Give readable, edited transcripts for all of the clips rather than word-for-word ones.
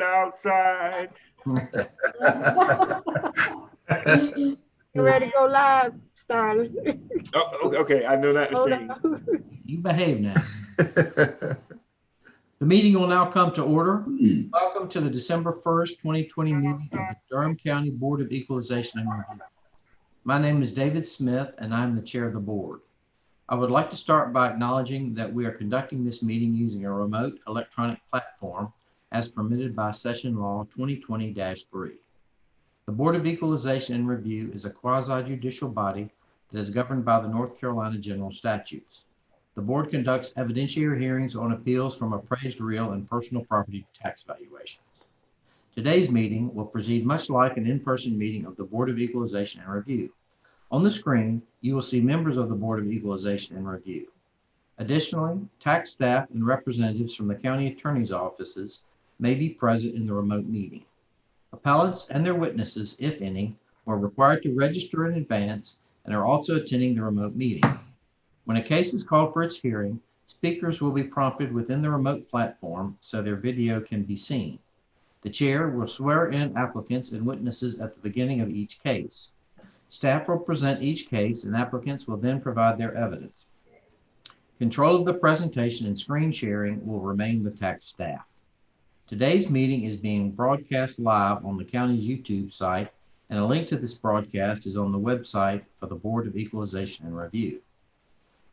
outside. You ready to go live, Starling? Oh, okay. I know not to sing. You behave now. The meeting will now come to order. Welcome to the December 1st, 2020 meeting of the Durham County Board of Equalization and Review. My name is David Smith, and I'm the chair of the board. I would like to start by acknowledging that we are conducting this meeting using a remote electronic platform as permitted by Session Law 2020-3. The Board of Equalization and Review is a quasi-judicial body that is governed by the North Carolina General Statutes. The board conducts evidentiary hearings on appeals from appraised real and personal property tax valuations. Today's meeting will proceed much like an in-person meeting of the Board of Equalization and Review. On the screen, you will see members of the Board of Equalization and Review. Additionally, tax staff and representatives from the county attorney's offices may be present in the remote meeting. Appellants and their witnesses, if any, are required to register in advance and are also attending the remote meeting. When a case is called for its hearing, speakers will be prompted within the remote platform so their video can be seen. The chair will swear in applicants and witnesses at the beginning of each case. Staff will present each case and applicants will then provide their evidence. Control of the presentation and screen sharing will remain with tax staff. Today's meeting is being broadcast live on the county's YouTube site, and a link to this broadcast is on the website for the Board of Equalization and Review.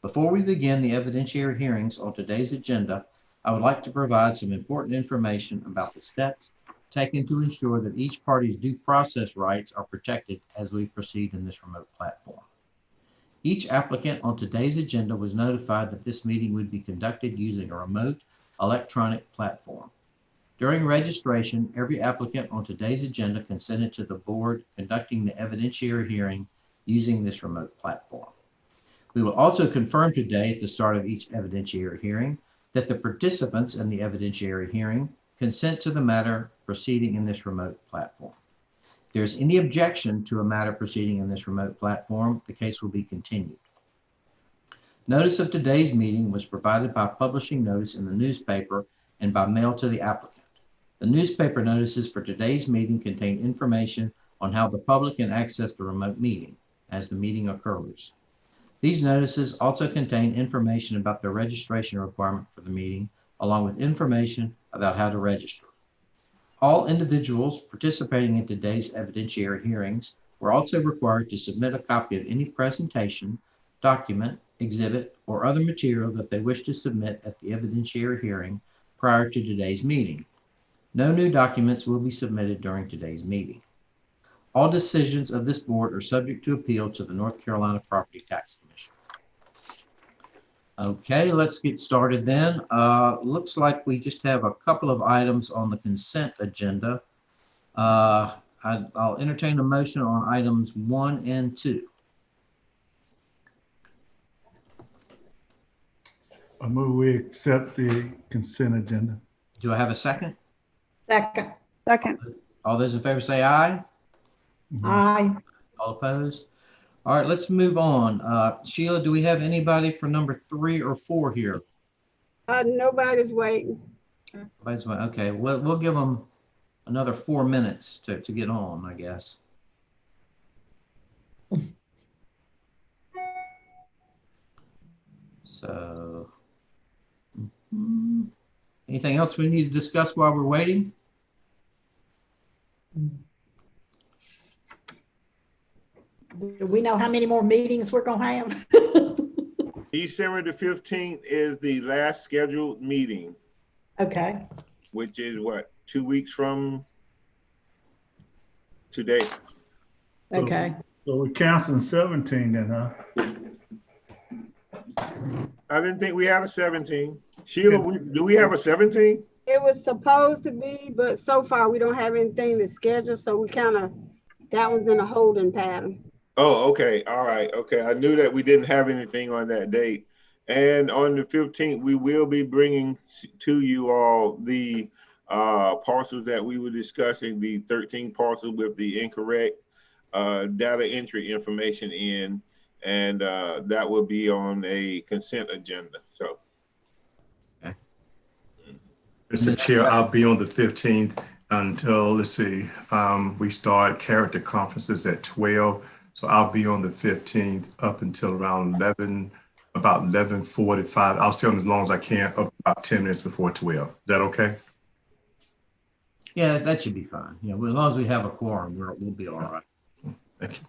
Before we begin the evidentiary hearings on today's agenda, I would like to provide some important information about the steps taken to ensure that each party's due process rights are protected as we proceed in this remote platform. Each applicant on today's agenda was notified that this meeting would be conducted using a remote electronic platform. During registration, every applicant on today's agenda consented to the board conducting the evidentiary hearing using this remote platform. We will also confirm today at the start of each evidentiary hearing that the participants in the evidentiary hearing consent to the matter proceeding in this remote platform. If there's any objection to a matter proceeding in this remote platform, the case will be continued. Notice of today's meeting was provided by publishing notice in the newspaper and by mail to the applicant. The newspaper notices for today's meeting contain information on how the public can access the remote meeting as the meeting occurs. These notices also contain information about the registration requirement for the meeting, along with information about how to register. All individuals participating in today's evidentiary hearings were also required to submit a copy of any presentation, document, exhibit, or other material that they wish to submit at the evidentiary hearing prior to today's meeting. No new documents will be submitted during today's meeting. All decisions of this board are subject to appeal to the North Carolina Property Tax Commission. Okay, let's get started then. Looks like we just have a couple of items on the consent agenda. I'll entertain a motion on items 1 and 2. I move we accept the consent agenda. Do I have a second? Second. All those in favor say aye. Aye. All opposed? All right, let's move on. Sheila, do we have anybody for number 3 or 4 here? Nobody's waiting. Nobody's waiting. Okay, we'll give them another 4 minutes to get on, I guess. So, anything else we need to discuss while we're waiting? Do we know how many more meetings we're going to have? December the 15th is the last scheduled meeting. Okay. Which is what, 2 weeks from today? Okay. So we're canceling 17 then, huh? I didn't think we had a 17. Sheila, do we have a 17? It was supposed to be, but so far we don't have anything to schedule, so we that was in a holding pattern. Oh, okay. All right. Okay. I knew that we didn't have anything on that date. And on the 15th, we will be bringing to you all the parcels that we were discussing, the 13 parcels with the incorrect data entry information in, and that will be on a consent agenda. So, Mr. Chair, I'll be on the 15th. until, let's see, we start character conferences at 12. So I'll be on the 15th up until around 11, about 11:45. I'll stay on as long as I can, up about 10 minutes before 12. Is that okay? Yeah, that should be fine. You know, as long as we have a quorum, we'll be all right. Thank you.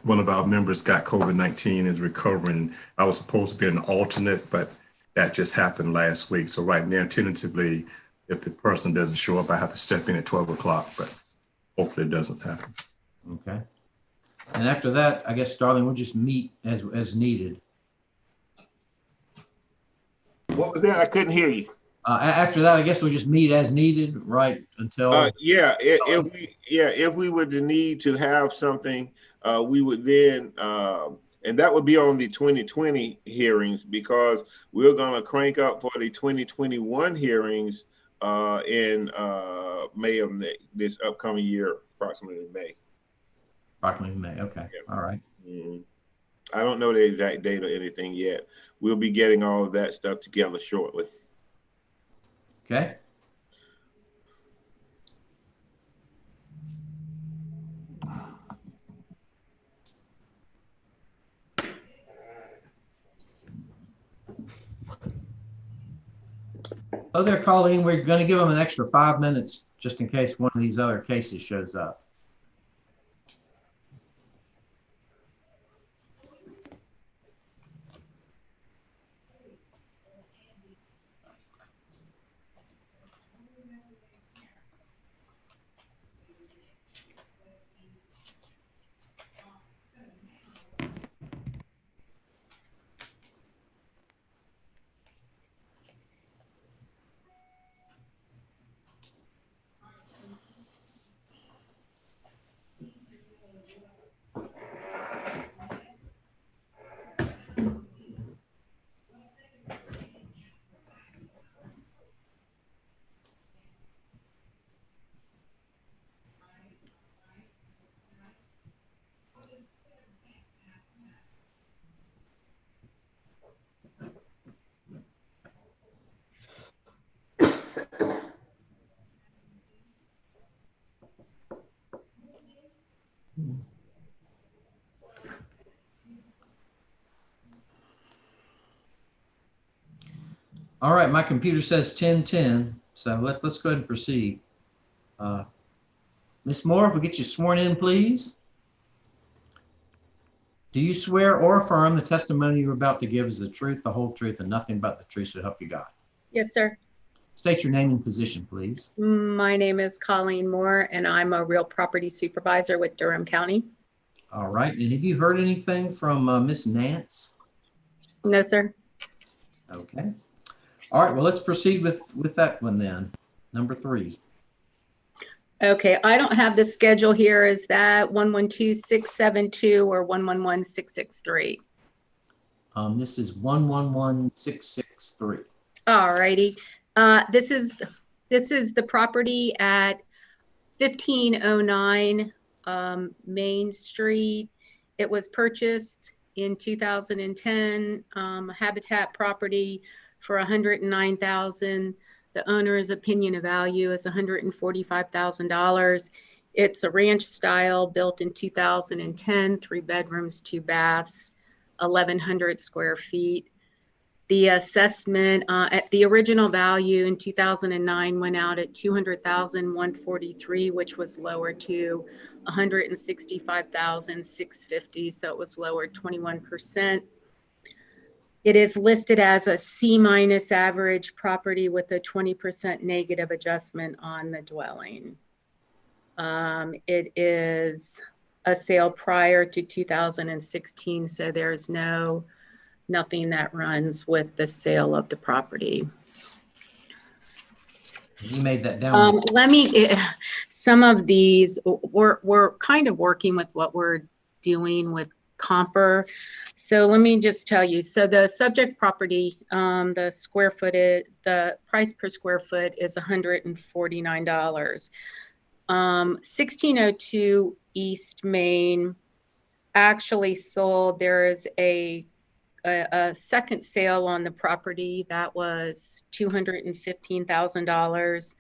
One of our members got COVID-19, is recovering. I was supposed to be an alternate, but that just happened last week. So right now, tentatively, if the person doesn't show up, I have to step in at 12 o'clock, but hopefully it doesn't happen. Okay. And after that, I guess, Starling, we'll just meet as needed. What was that? I couldn't hear you. After that, I guess we'll just meet as needed, right? Until if we were to need to have something, we would then, and that would be on the 2020 hearings, because we're going to crank up for the 2021 hearings in May of this upcoming year, approximately May. Approximately May. Okay. Yeah. All right. Mm-hmm. I don't know the exact date or anything yet. We'll be getting all of that stuff together shortly. Okay. Oh, there, Colleen. We're going to give them an extra 5 minutes just in case one of these other cases shows up. All right, my computer says 10:10, so let's go ahead and proceed. Ms. Moore, if we get you sworn in, please. Do you swear or affirm the testimony you're about to give is the truth, the whole truth, and nothing but the truth, so help you God? Yes, sir. State your name and position, please. My name is Colleen Moore, and I'm a real property supervisor with Durham County. All right, and have you heard anything from Miss Nance? No, sir. Okay. All right, well, let's proceed with that one then. Number 3. Okay, I don't have the schedule here. Is that 112672 or 111663? This is 111663. All righty. This is the property at 1509 Main Street. It was purchased in 2010, Habitat property for $109,000. The owner's opinion of value is $145,000. It's a ranch style, built in 2010, 3 bedrooms, 2 baths, 1,100 square feet. The assessment at the original value in 2009 went out at $200,143, which was lowered to $165,650. So it was lowered 21%. It is listed as a C- average property with a 20% negative adjustment on the dwelling. It is a sale prior to 2016, so there's nothing that runs with the sale of the property. You made that down. Some of these, we're kind of working with what we're doing with Comper. So let me just tell you, so the subject property, the price per square foot is $149. 1602 East Main actually sold. There is a second sale on the property that was $215,000.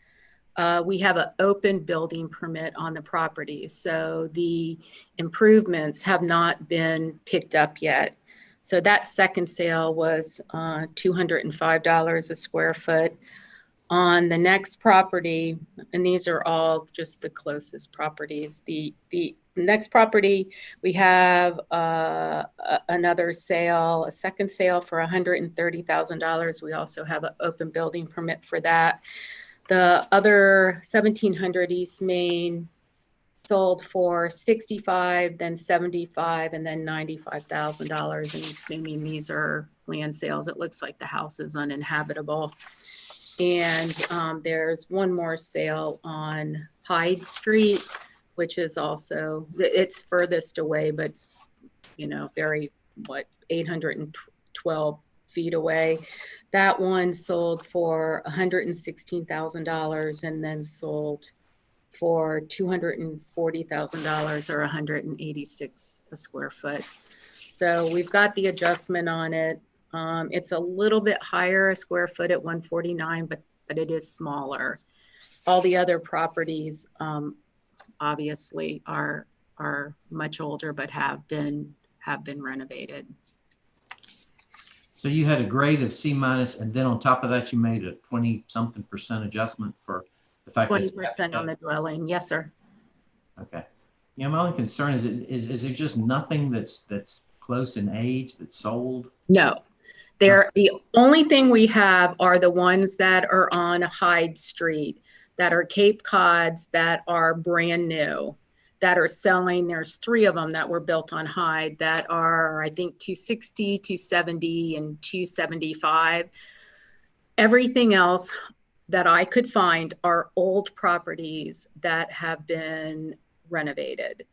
we have an open building permit on the property. So the improvements have not been picked up yet. So that second sale was $205 a square foot. On the next property, and these are all just the closest properties, the next property, we have another sale, a second sale for $130,000. We also have an open building permit for that. The other 1700 East Main sold for $65,000, then $75,000, and then $95,000. And assuming these are land sales, it looks like the house is uninhabitable. And there's one more sale on Hyde Street, which is also, it's furthest away, but it's, you know, very, 812 feet away. That one sold for $116,000 and then sold for $240,000 or 186 a square foot. So we've got the adjustment on it. It's a little bit higher a square foot at 149, but it is smaller. All the other properties obviously are much older, but have been renovated. So you had a grade of C-, and then on top of that, you made a 20-something% adjustment for the fact that 20% on the dwelling. Yes, sir. Okay. Yeah, my only concern is there just nothing that's close in age that's sold? No. The only thing we have are the ones that are on Hyde Street, that are Cape Cods, that are brand new, that are selling. There's 3 of them that were built on Hyde that are, I think, 260, 270, and 275. Everything else that I could find are old properties that have been renovated.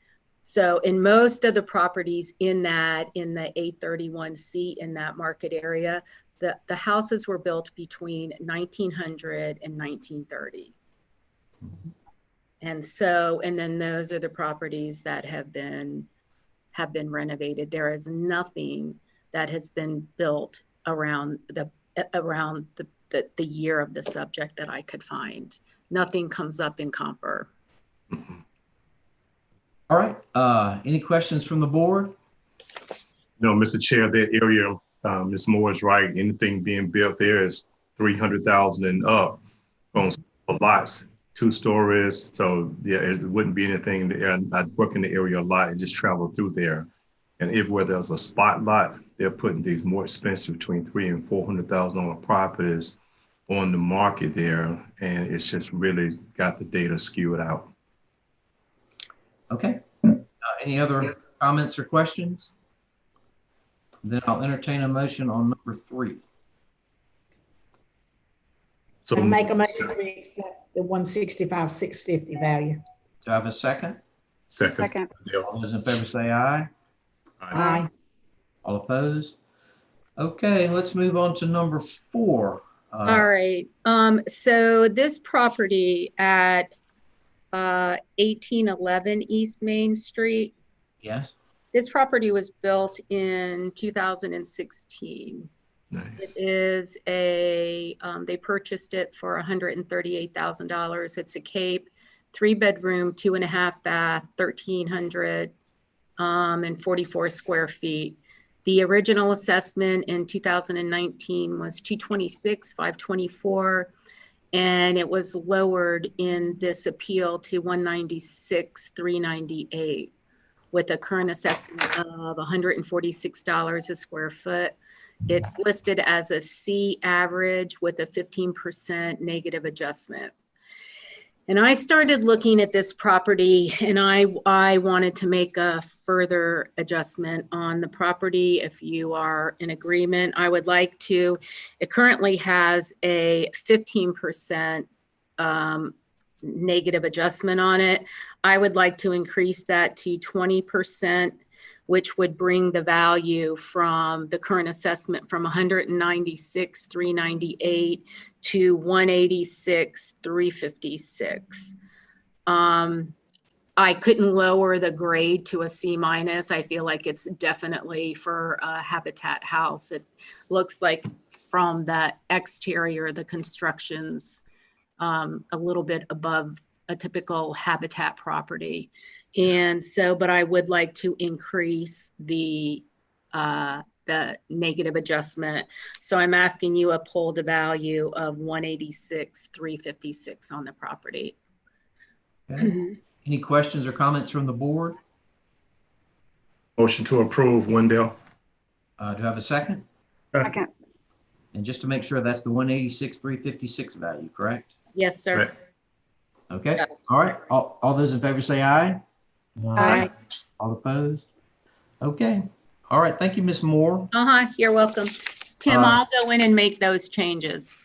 So in most of the properties in the 831C in that market area, the houses were built between 1900 and 1930. And so, and then those are the properties that have been renovated. There is nothing that has been built around the year of the subject that I could find. Nothing comes up in Comper. All right. Any questions from the board? No, Mr. Chair, that area, Ms. Moore is right. Anything being built there is 300,000 and up on lots, 2 stories. So yeah, it wouldn't be anything there. I work in the area a lot and just travel through there. And where there's a spot lot, they're putting these more expensive between 300,000 and 400,000 on properties on the market there. And it's just really got the data skewed out. Okay. Any other comments or questions? Then I'll entertain a motion on number 3. So I make a motion to accept the 165,650 value. Do I have a second? Second. All those in favor say aye. Aye. All opposed? Okay, let's move on to number 4. All right. So this property at 1811 East Main Street. Yes. This property was built in 2016. Nice. It is they purchased it for $138,000. It's a Cape, 3-bedroom, 2.5 bath, 1,344 square feet. The original assessment in 2019 was $226,524. And it was lowered in this appeal to $196,398 with a current assessment of $146 a square foot. It's listed as a C average with a 15% negative adjustment. And I started looking at this property and I wanted to make a further adjustment on the property. If you are in agreement, I would like to, it currently has a 15% negative adjustment on it. I would like to increase that to 20%, which would bring the value from the current assessment from $196,398 to $186,356. I couldn't lower the grade to a C-. I feel like it's definitely for a habitat house. It looks like from the exterior, the construction's a little bit above a typical habitat property. And so, but I would like to increase the negative adjustment. So I'm asking you a pull to value of 186,356 on the property. Okay. Any questions or comments from the board? Motion to approve, Wendell. Do I have a second? Second. And just to make sure, that's the 186,356 value, correct? Yes, sir. Right. Okay. Yeah. All right. All those in favor say aye. Aye. All opposed? Okay. All right. Thank you, Ms. Moore. You're welcome. Tim, I'll go in and make those changes.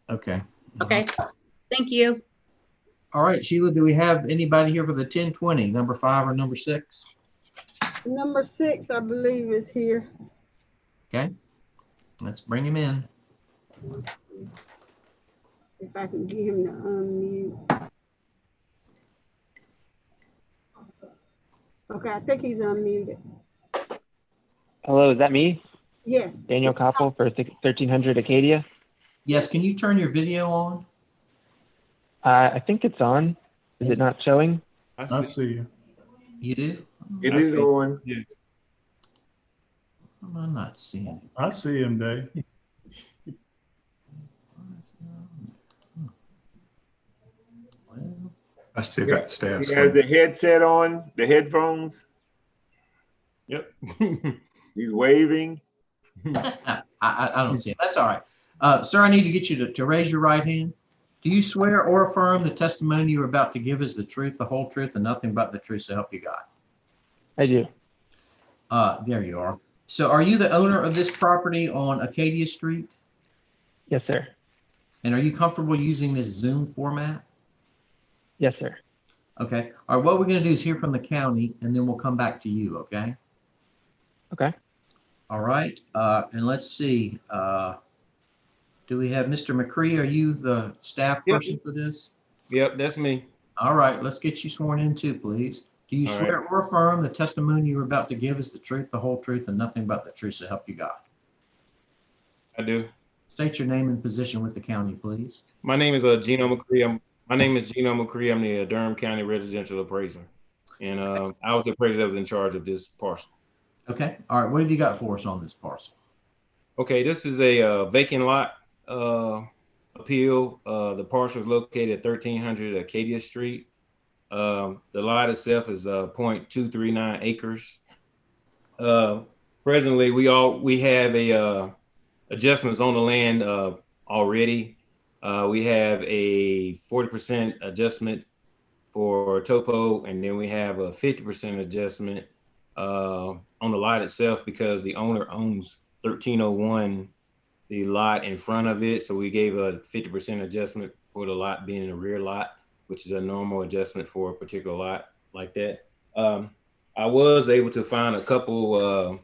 Okay. Okay. Thank you. All right, Sheila, do we have anybody here for the 1020, number 5 or number 6? Number 6, I believe, is here. Okay. Let's bring him in. If I can get him to unmute. Okay, I think he's unmuted. Hello, is that me? Yes. Daniel Koppel for 1300 Acadia. Yes, can you turn your video on? I think it's on. Is it not showing? I see you. You do? It is on. Am I not seeing it? I see him, Dave. Well, I still got staff. He has the headset on, the headphones. Yep. He's waving. I don't see it. That's all right. Sir, I need to get you to raise your right hand. Do you swear or affirm the testimony you are about to give is the truth, the whole truth, and nothing but the truth, so help you God? I do. There you are. So are you the owner of this property on Acadia Street? Yes, sir. And are you comfortable using this Zoom format? Yes, sir. Okay. All right. What we're going to do is hear from the county, and then we'll come back to you. Okay. Okay. All right. And let's see. Do we have Mr. McCree? Are you the staff person for this? Yep, that's me. All right. Let's get you sworn in too, please. Do you All swear or affirm the testimony you're about to give is the truth, the whole truth, and nothing but the truth, so help you God? I do. State your name and position with the county, please. My name is Gino McCree. My name is Gino McCree. I'm the Durham County residential appraiser. And I was the appraiser that was in charge of this parcel. Okay. All right. What have you got for us on this parcel? Okay, this is a vacant lot appeal. The parcel is located at 1300 Acadia Street. The lot itself is 0.239 acres. Presently, we have a adjustments on the land already. We have a 40% adjustment for topo, and then we have a 50% adjustment on the lot itself because the owner owns 1301, the lot in front of it. So we gave a 50% adjustment for the lot being a rear lot, which is a normal adjustment for a particular lot like that. I was able to find a couple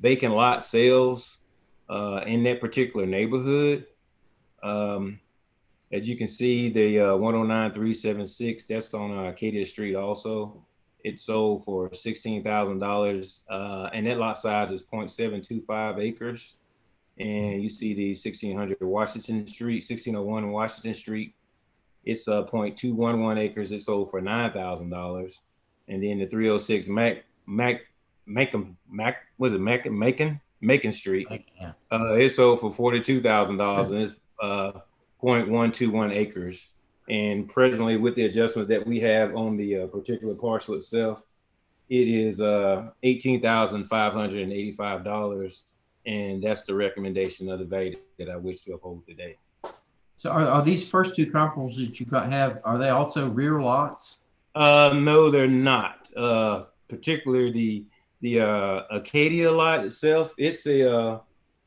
vacant lot sales in that particular neighborhood. As you can see, the 109376, that's on Acadia Street also. It sold for $16,000, and that lot size is 0.725 acres. And you see the 1600 Washington Street, 1601 Washington Street. It's 0.211 acres. It sold for $9,000. And then the 306 Macon Street. Yeah. It sold for $42,000, and it's 0.121 acres. And presently, with the adjustments that we have on the particular parcel itself, it is $18,585, and that's the recommendation of the value that I wish to uphold today. So are these first two comparables that you have, are they also rear lots? No, they're not. Particularly the Acadia lot itself, it's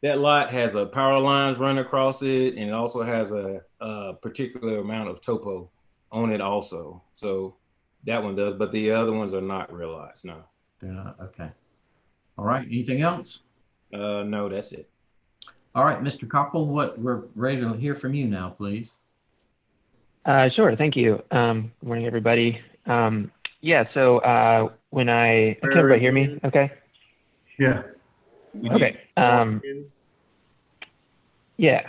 that lot has a power lines run across it, and it also has a particular amount of topo on it also. So that one does, but the other ones are not real lots, no. They're not, okay. All right, anything else? No, that's it. All right, Mr. Koppel, we're ready to hear from you now, please. Sure, thank you. Good morning, everybody. Yeah, so when can everybody hear me? Okay. Yeah. Okay. Yeah.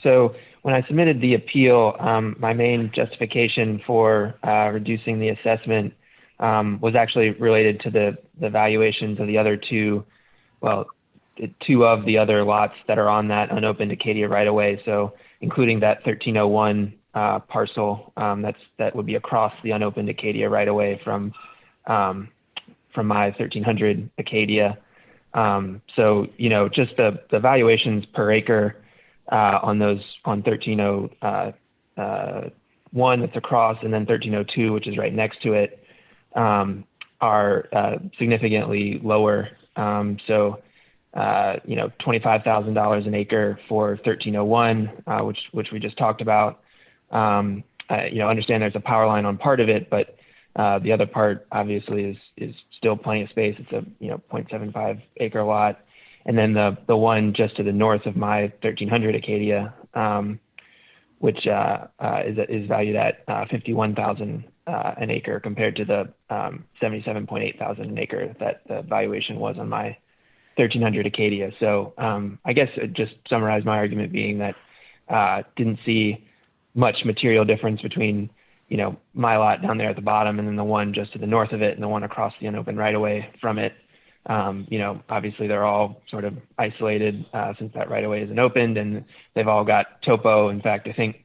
So when I submitted the appeal, my main justification for reducing the assessment was actually related to the valuations of the other two, well, two of the other lots that are on that unopened Acadia right away. So including that 1301 parcel that would be across the unopened Acadia right away from my 1300 Acadia. So, you know, just the valuations per acre on 1301 that's across, and then 1302, which is right next to it, are significantly lower. So, you know, $25,000 an acre for 1301, which we just talked about. You know, understand there's a power line on part of it, but the other part obviously is still plenty of space. It's a 0.75 acre lot. And then the one just to the north of my 1300 Acadia, which is valued at $51,000 an acre compared to the $77.8 thousand an acre that the valuation was on my 1300 Acadia. So I guess just summarize my argument being that didn't see much material difference between, you know, my lot down there at the bottom and then the one just to the north of it and the one across the unopened right away from it. You know, obviously they're all sort of isolated since that right away isn't opened, and they've all got topo. In fact, I think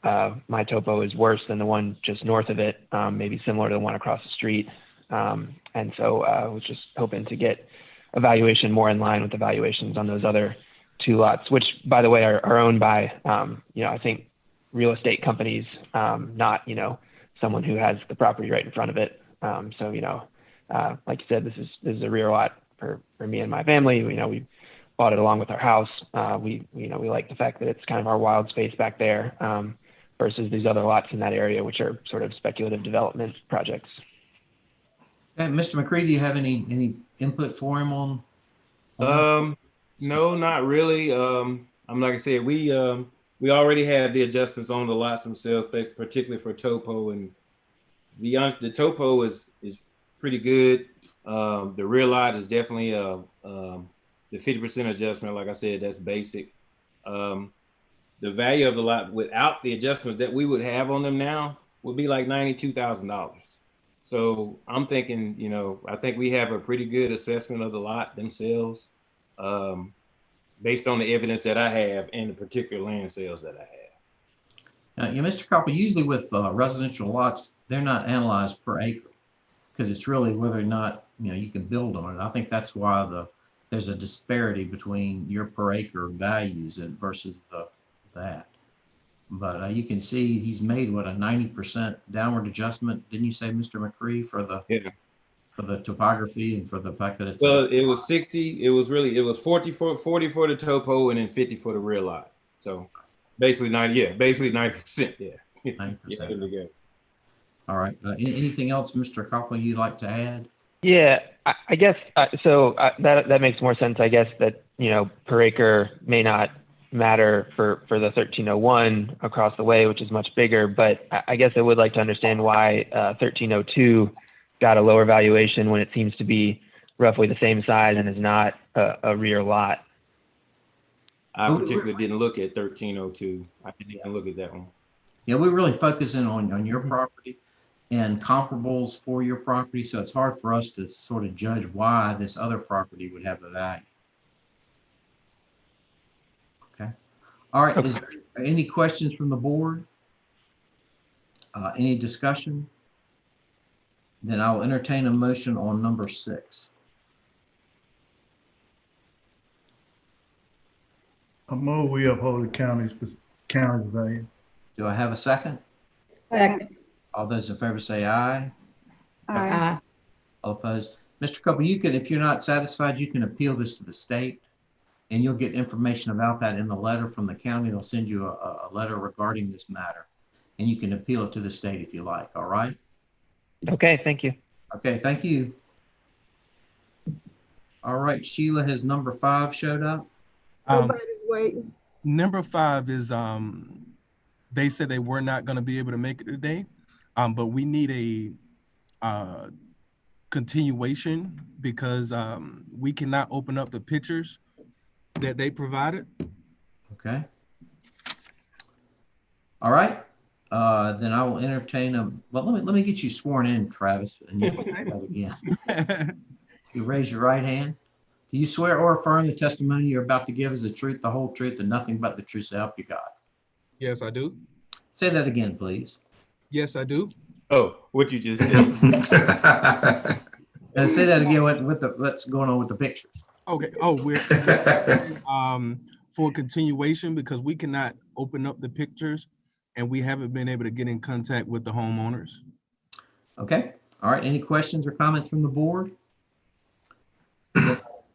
my topo is worse than the one just north of it, maybe similar to the one across the street. And so I was just hoping to get a valuation more in line with the valuations on those other two lots, which, by the way, are owned by, you know, I think real estate companies, not, you know, someone who has the property right in front of it. So, you know, like you said, this is a rear lot for me and my family. You know, we bought it along with our house. We like the fact that it's kind of our wild space back there, versus these other lots in that area, which are sort of speculative development projects. Okay, Mr. McCree, do you have any input for him on No, not really. I'm like I said, we already have the adjustments on the lots themselves, particularly for topo, and beyond the topo is pretty good. The rear lot is definitely the 50% adjustment. Like I said, that's basic. The value of the lot without the adjustment that we would have on them now would be like $92,000. So I'm thinking, you know, I think we have a pretty good assessment of the lot themselves, based on the evidence that I have and the particular land sales that I have. Yeah, Mr. Copper, usually with residential lots, they're not analyzed per acre because it's really whether or not, you know, you can build on it. I think that's why there's a disparity between your per acre values versus that. But you can see he's made what, a 90% downward adjustment. Didn't you say, Mr. McCree, for the topography and for the fact that it's it was 60. It was 40 for the topo and then 50 for the rear lot. So basically 90. Yeah, basically 90%. Yeah, 90%. Yeah, all right. Anything else, Mr. Copley, you'd like to add? Yeah, I guess so. That makes more sense. I guess that, you know, per acre may not matter for the 1301 across the way, which is much bigger. But I guess I would like to understand why 1302 got a lower valuation when it seems to be roughly the same size and is not a rear lot. I particularly didn't look at 1302. I didn't even look at that one. Yeah, we're really focusing on your property and comparables for your property. So it's hard for us to sort of judge why this other property would have a value. Okay. All right. Okay. Is there any questions from the board? Any discussion? Then I'll entertain a motion on number 6. I move we uphold the county's value. Do I have a second? Second. All those in favor say aye. Aye. All opposed? Mr. Cooper, you can, if you're not satisfied, you can appeal this to the state, and you'll get information about that in the letter from the county. They'll send you a letter regarding this matter, and you can appeal it to the state if you like. All right? Okay, thank you. Okay, thank you. All right, Sheila, has number 5 showed up? Nobody's waiting. Number 5 is, they said they were not going to be able to make it today, but we need a continuation because we cannot open up the pictures that they provided. Okay. All right. Then I will entertain well, let me get you sworn in, Travis, and you can do that again. You raise your right hand. Do you swear or affirm the testimony you're about to give is the truth, the whole truth, and nothing but the truth so help you God? Yes, I do. Say that again, please. Yes, I do. Oh, what you just said. And say that again. What's going on with the pictures? Okay. Oh, we're for continuation because we cannot open up the pictures and we haven't been able to get in contact with the homeowners. Okay. All right. Any questions or comments from the board?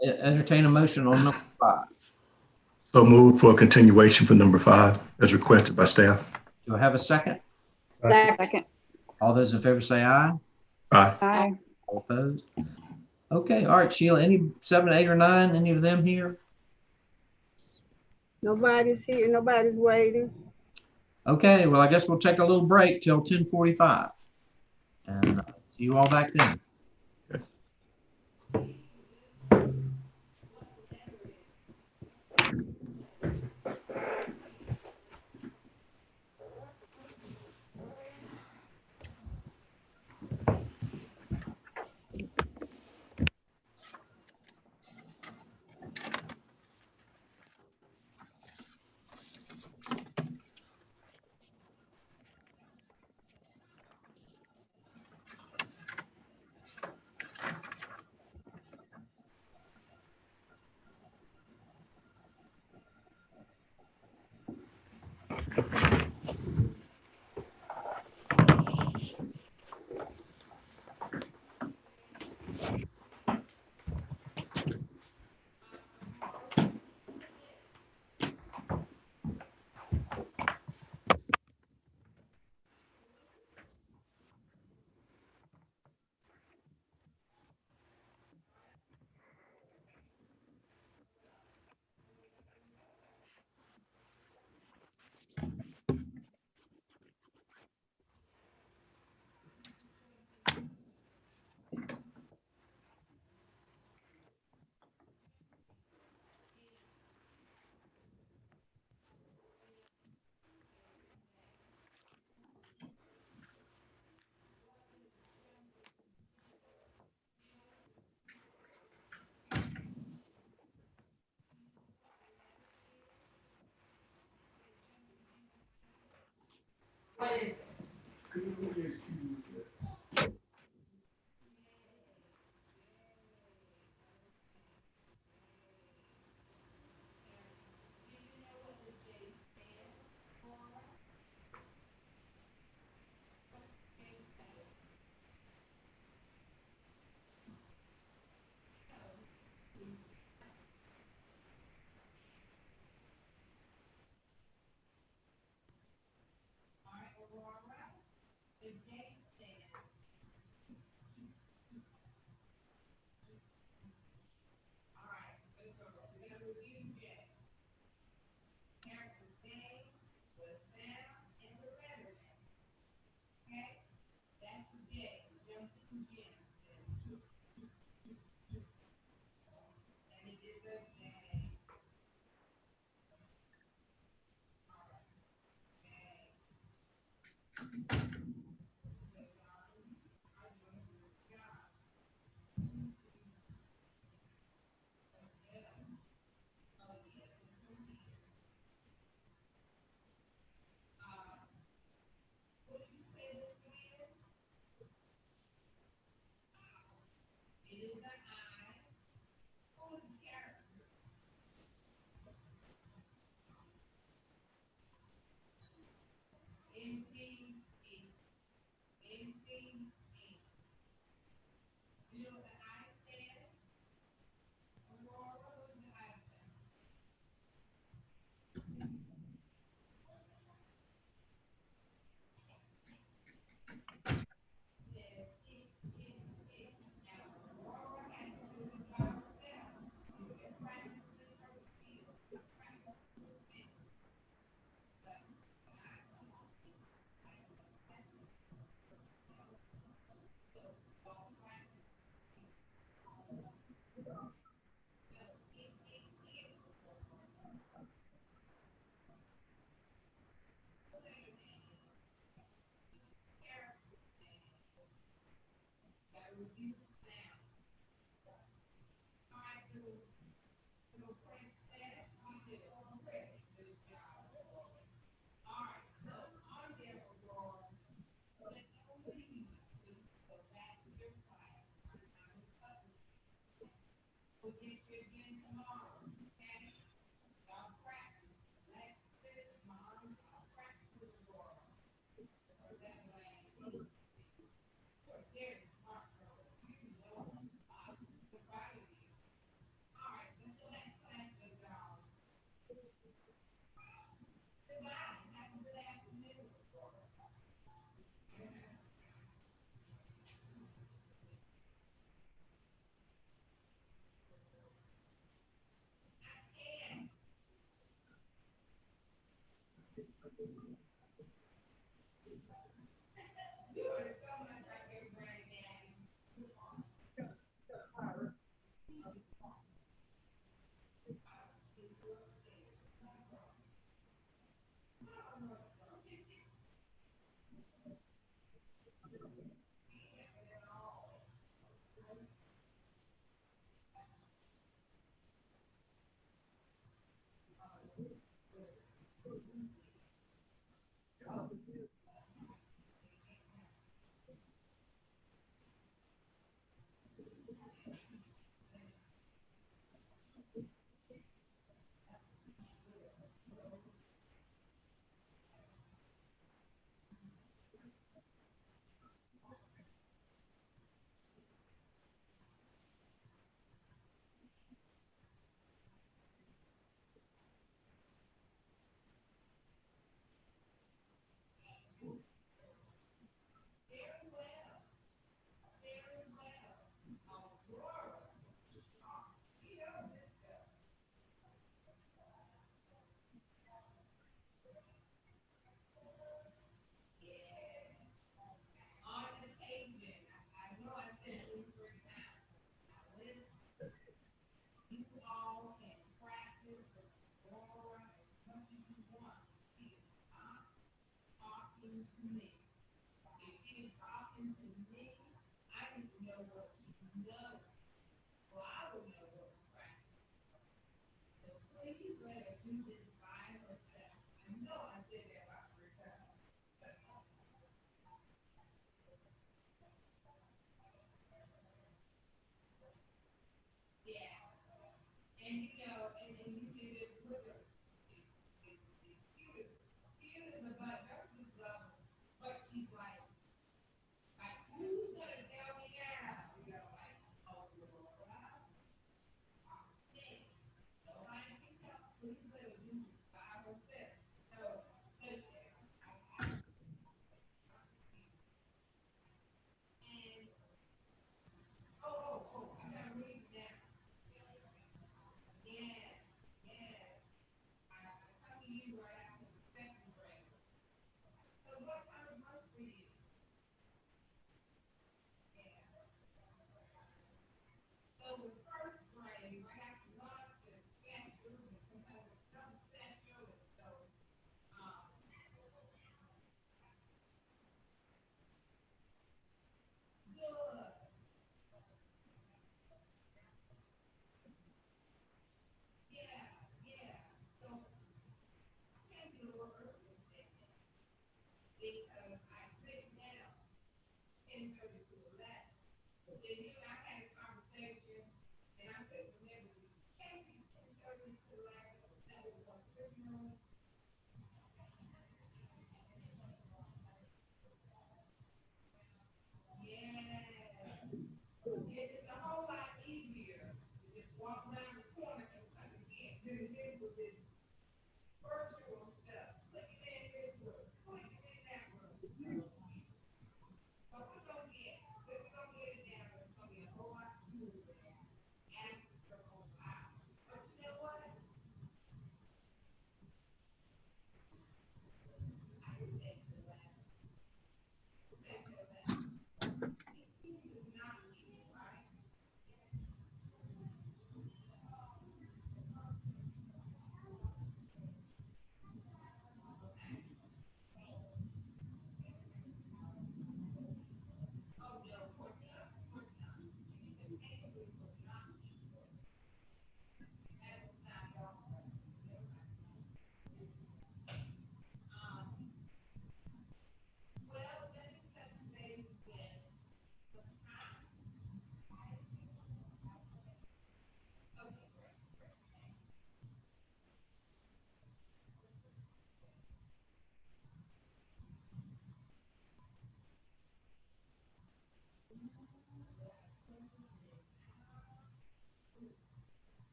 Entertain a motion on number 5. So moved for a continuation for number 5 as requested by staff. Do I have a second? Second. All those in favor say aye. Aye. Aye. All opposed? Okay. All right, Sheila, any 7, 8, or 9, any of them here? Nobody's here. Nobody's waiting. Okay. Well, I guess we'll take a little break till 10:45 and see you all back then.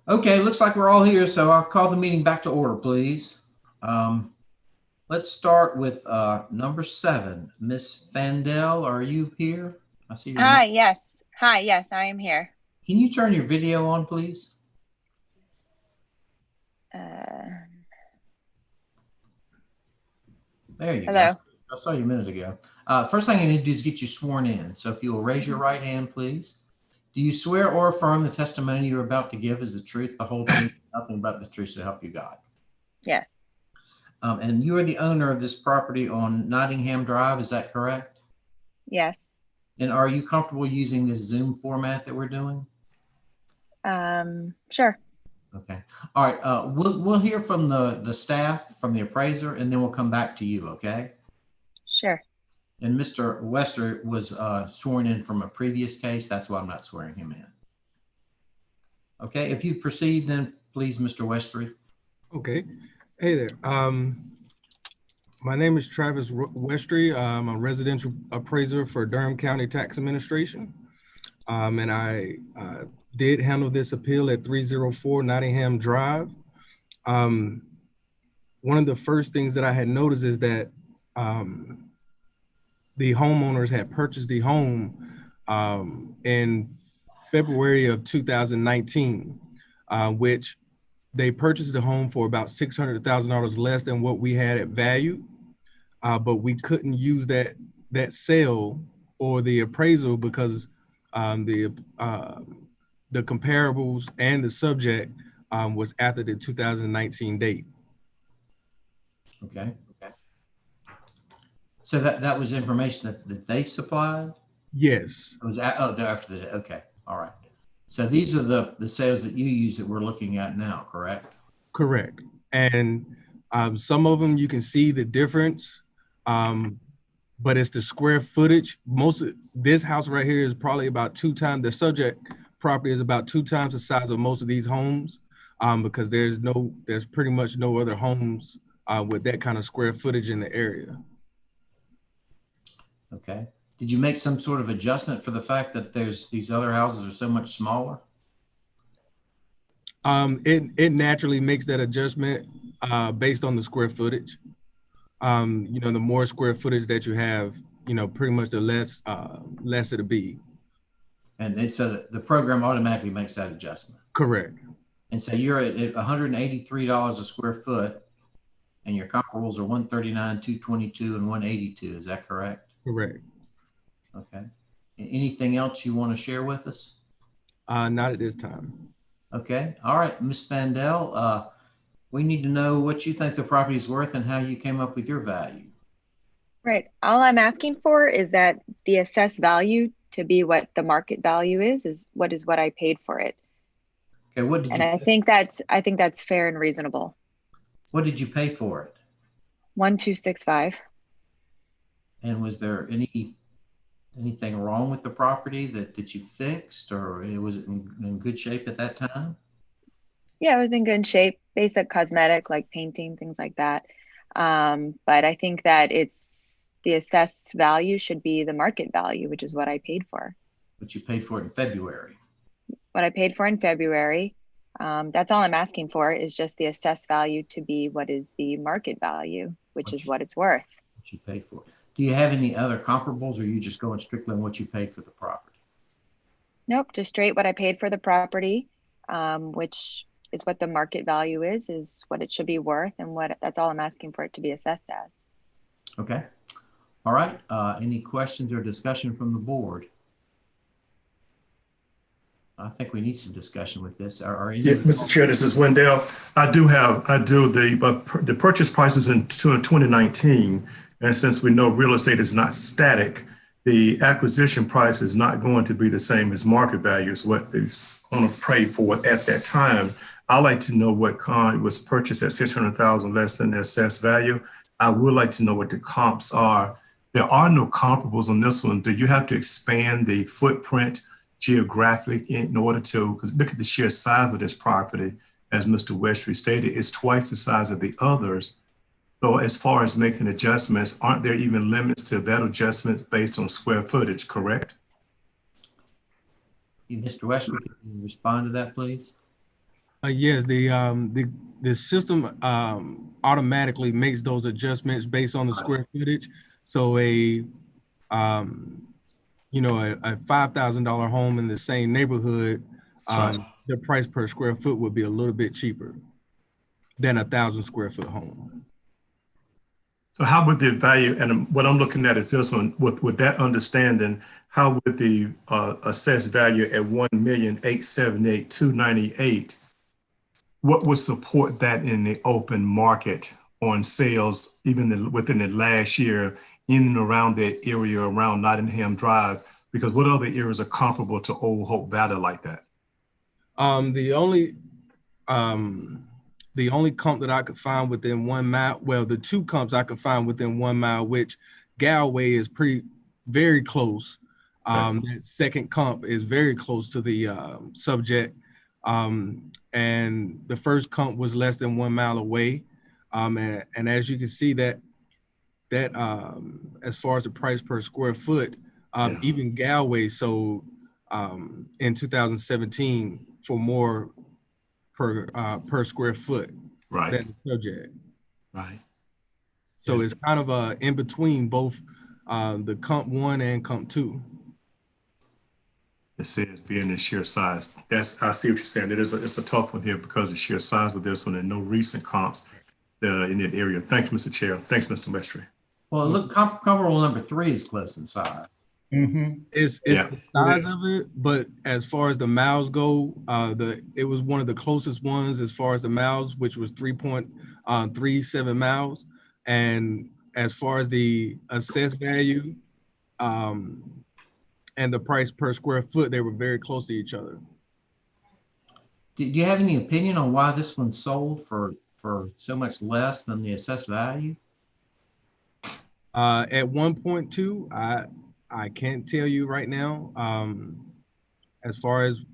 Okay, looks like we're all here, so I'll call the meeting back to order, please. Let's start with number 7. Miss Fandel, are you here? I see your Hi, name. yes. Hi, yes, I am here. Can you turn your video on, please? There you Hello. go. I saw you a minute ago. First thing I need to do is get you sworn in. So if you will raise your right hand, please. Do you swear or affirm the testimony you're about to give is the truth, the whole truth, nothing but the truth, so help you God? Yes. And you are the owner of this property on Nottingham Drive, is that correct? Yes. And are you comfortable using this Zoom format that we're doing? Sure. Okay. All right. We'll hear from the staff, from the appraiser, and then we'll come back to you. Okay. Sure. And Mr. Wester was sworn in from a previous case. That's why I'm not swearing him in. Okay. If you proceed, then please, Mr. Westry. Okay. Hey there. My name is Travis Westry. I'm a residential appraiser for Durham County Tax Administration. And I did handle this appeal at 304 Nottingham Drive. One of the first things that I had noticed is that the homeowners had purchased the home in February of 2019, which they purchased the home for about $600,000 less than what we had at value, but we couldn't use that sale or the appraisal because the comparables and the subject was after the 2019 date. Okay. So that was information that they supplied? Yes. It was after the, okay. All right. So these are the sales that you use that we're looking at now, correct? Correct. And some of them you can see the difference, but it's the square footage. Most of this house right here is probably about 2 times, the subject property is about 2 times the size of most of these homes, because there's pretty much no other homes with that kind of square footage in the area. Okay. Did you make some sort of adjustment for the fact that these other houses are so much smaller? It naturally makes that adjustment based on the square footage. The more square footage that you have, pretty much the less it'll be. And so the program automatically makes that adjustment. Correct. And so you're at $183 a square foot, and your comparables are $139, $222, and $182. Is that correct? Correct. Okay. Anything else you want to share with us? Not at this time. Okay. All right, Ms. Fandel, we need to know what you think the property is worth and how you came up with your value. Right. All I'm asking for is that the assessed value to be what the market value is what I paid for it. Okay. What did you? And I think that's fair and reasonable. What did you pay for it? $1,265. And was there anything wrong with the property that you fixed, or was it in good shape at that time? Yeah, it was in good shape. Basic cosmetic like painting, things like that. But I think that the assessed value should be the market value, which is what I paid for. But you paid for it in February. What I paid for in February. That's all I'm asking for is just the assessed value to be what is the market value, which is what it's worth. What you paid for. Do you have any other comparables, or are you just going strictly on what you paid for the property? Nope, just straight what I paid for the property, which is what the market value is what it should be worth, and that's all I'm asking for it to be assessed as. Okay. All right. Any questions or discussion from the board? I think we need some discussion with this. Yeah, Mr. Chair, this is Wendell. The purchase prices in 2019, and since we know real estate is not static, the acquisition price is not going to be the same as market value, is what the want to pray for it at that time. I like to know what was purchased at 600,000 less than the assessed value. I would like to know what the comps are. There are no comparables on this one. Do you have to expand the footprint geographically in order to, because look at the sheer size of this property, as Mr. Westry stated, it's twice the size of the others. So as far as making adjustments, aren't there even limits to that adjustment based on square footage, correct? Mr. Westry, can you respond to that, please? Yes, the system automatically makes those adjustments based on the square footage. So a $5,000 home in the same neighborhood, the price per square foot would be a little bit cheaper than a 1,000 square foot home. So how would the value, and what I'm looking at is this one, with that understanding, how would the assessed value at $1,878,298, what would support that in the open market on sales, even within the last year, in and around that area around Nottingham Drive? Because what other areas are comparable to Old Hope Valley like that? The only comp that I could find within 1 mile, well, the two comps I could find within 1 mile, which Galway is very close. That second comp is very close to the subject. And the first comp was less than 1 mile away. And as you can see that as far as the price per square foot, even Galway sold in 2017 for more per square foot than the subject. Right. So it's kind of in between both the comp 1 and comp 2. It says being the sheer size. I see what you're saying. It's a tough one here because of the sheer size of this one and no recent comps in that area. Thanks, Mr. Chair. Thanks, Mr. Westry. Well, look, comparable number 3 is close in size. It's the size of it, but as far as the miles go, it was one of the closest ones as far as the miles, which was 3.37 miles. And as far as the assessed value and the price per square foot, they were very close to each other. Do you have any opinion on why this one sold for so much less than the assessed value? At 1.2, I can't tell you right now as far as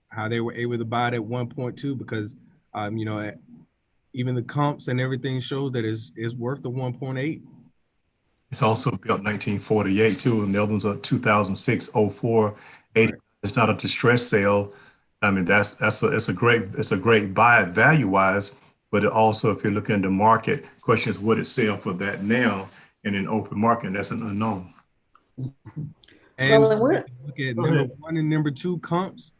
how they were able to buy it at 1.2 because even the comps and everything shows that it's worth the 1.8. It's also built 1948 too, and the other one's a 2006 04 80. It's not a distress sale. I mean, it's a great buy value wise, but it also, if you're looking at the market, question is would it sell for that now in an open market? And that's an unknown. And look at number 1 and number 2 comps,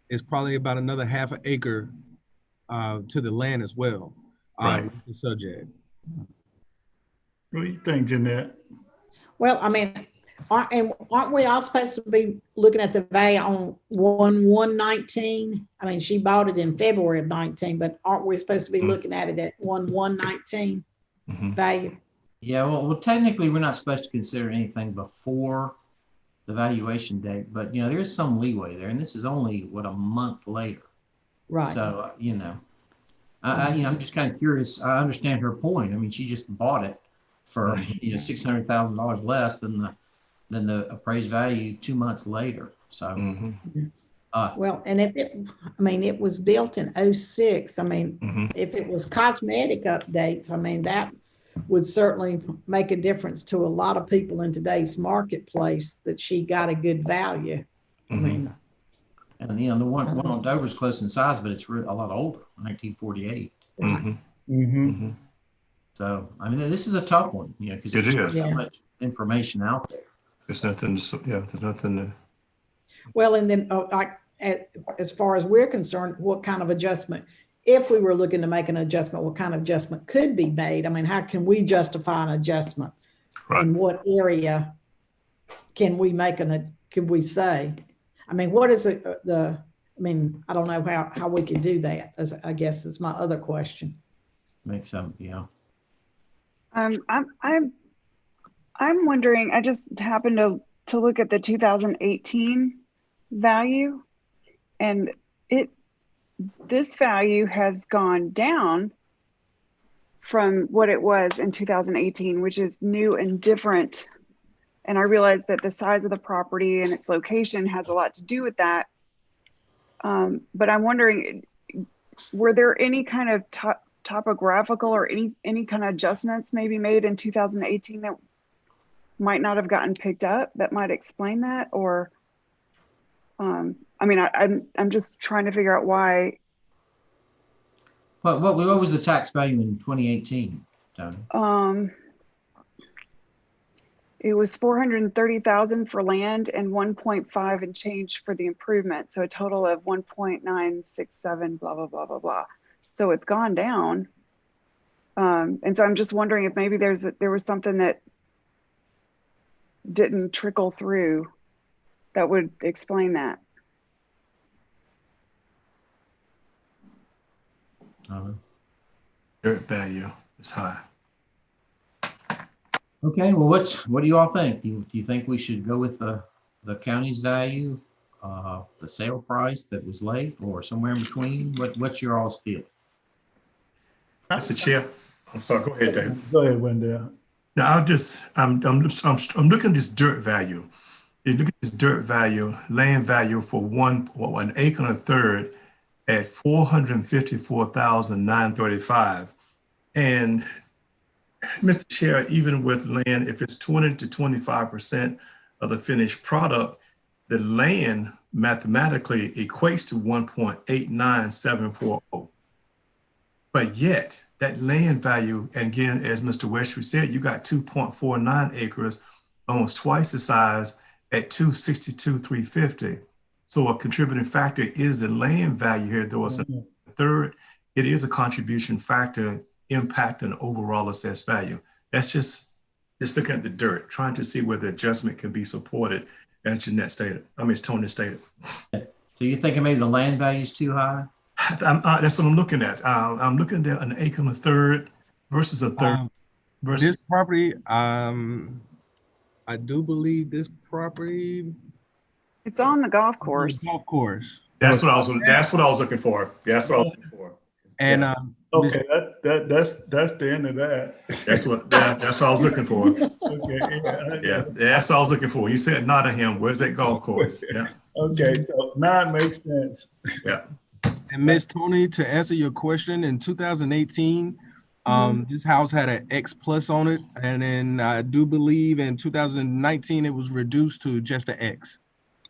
it's probably about another half an acre to the land as well. With the subject. What do you think, Jeanette? Well, I mean, aren't we all supposed to be looking at the value on 1/1/19? I mean, she bought it in February of 19, but aren't we supposed to be looking at it at 1/1/19 value? Yeah, well, technically, we're not supposed to consider anything before the valuation date, but there's some leeway there, and this is only a month later. Right. So I'm just kind of curious. I understand her point. I mean, she just bought it for $600,000 less than the appraised value 2 months later. So, well, and it was built in 06. I mean, if it was cosmetic updates, I mean, that would certainly make a difference to a lot of people in today's marketplace that she got a good value. I mean, and the one on Dover's close in size, but it's a lot older, 1948. So, I mean, this is a tough one, because there's so much information out there. There's nothing to. Well, and then as far as we're concerned, what kind of adjustment, if we were looking to make an adjustment, what kind of adjustment could be made? I mean, how can we justify an adjustment? In what area can we could we say? I mean, what is it? I mean, I don't know how we can do that. I guess is my other question. Makes sense, yeah. I'm wondering. I just happened to look at the 2018 value, And this value has gone down from what it was in 2018, which is new and different. And I realize that the size of the property and its location has a lot to do with that. But I'm wondering, were there any kind of topographical or any kind of adjustments maybe made in 2018 that might not have gotten picked up that might explain that? Or, I mean, I'm just trying to figure out why. What was the tax value in 2018, Tony? It was 430,000 for land and 1.5 and change for the improvement. So a total of 1.967, blah, blah, blah, blah, blah. So it's gone down. And so I'm just wondering if maybe there was something that didn't trickle through that would explain that. Dirt value is high. Okay, well, what do you all think? Do you think we should go with the county's value, the sale price that was late, or somewhere in between? What's your all's feel? Mr. Chair, I'm sorry. Go ahead, David. Go ahead, Wendell. Now, I'm looking at this dirt value. You look at this dirt value, land value for an acre and a third at $454,935, and Mr. Chair, even with land, if it's 20 to 25% of the finished product, the land mathematically equates to 1.89740. But yet, that land value, and again, as Mr. Westry said, you got 2.49 acres, almost twice the size at 262,350. So a contributing factor is the land value here, though it's a third. It is a contribution factor impacting overall assessed value. That's just looking at the dirt, trying to see where the adjustment can be supported, as Jeanette stated. As Tony stated. So you're thinking maybe the land value is too high? That's what I'm looking at. I'm looking at an acre and a third versus a third. This property, I do believe this property. It's on the golf course. Golf course. That's what I was looking for. That's what I was looking for. And okay, that's the end of that. That's what I was looking for. Okay, yeah, that's what I was looking for. You said Nottingham. Where's that golf course? Yeah. Okay, so now it makes sense. Yeah. And Ms. Tony, to answer your question, in 2018, this house had an X plus on it, and then I do believe in 2019 it was reduced to just an X.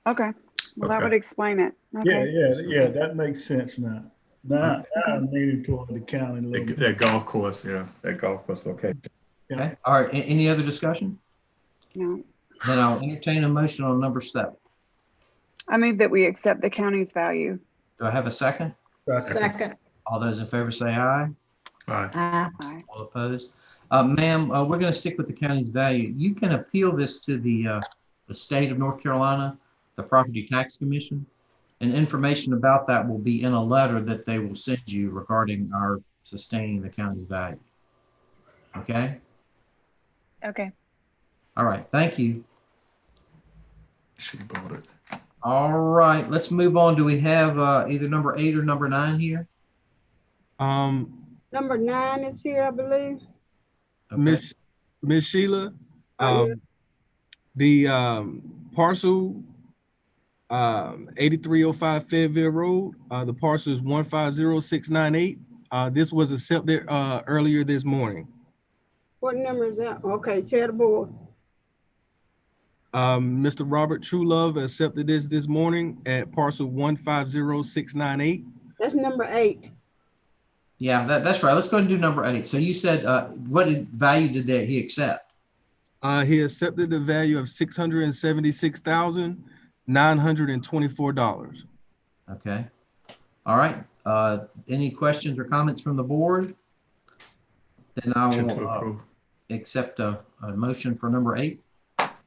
Okay, well that would explain it. Okay. Yeah, that makes sense now. Now I'm leaning toward the county a little bit. That golf course, yeah, that golf course location. Okay. All right. Any other discussion? No. Then I'll entertain a motion on number 7. I move that we accept the county's value. Do I have a second? Second. All those in favor say aye. Aye. Aye. All opposed? Ma'am, we're going to stick with the county's value. You can appeal this to the state of North Carolina, the Property Tax Commission, and information about that will be in a letter that they will send you regarding our sustaining the county's value. Okay? Okay. All right. Thank you. She bought it. All right. Let's move on. Do we have either number 8 or number 9 here? Number 9 is here, I believe. Okay. Miss Sheila, Yeah. the parcel 8305 Fairview Road, the parcel is 150698. This was accepted earlier this morning. What number is that? Okay, chair the board. Mr. Robert Truelove accepted this morning at parcel 150698. That's number 8. Yeah, that's right. Let's go ahead and do number 8. So you said, what value did he accept? He accepted the value of $676,924. Okay. All right. Any questions or comments from the board? Then I will accept a motion for number 8.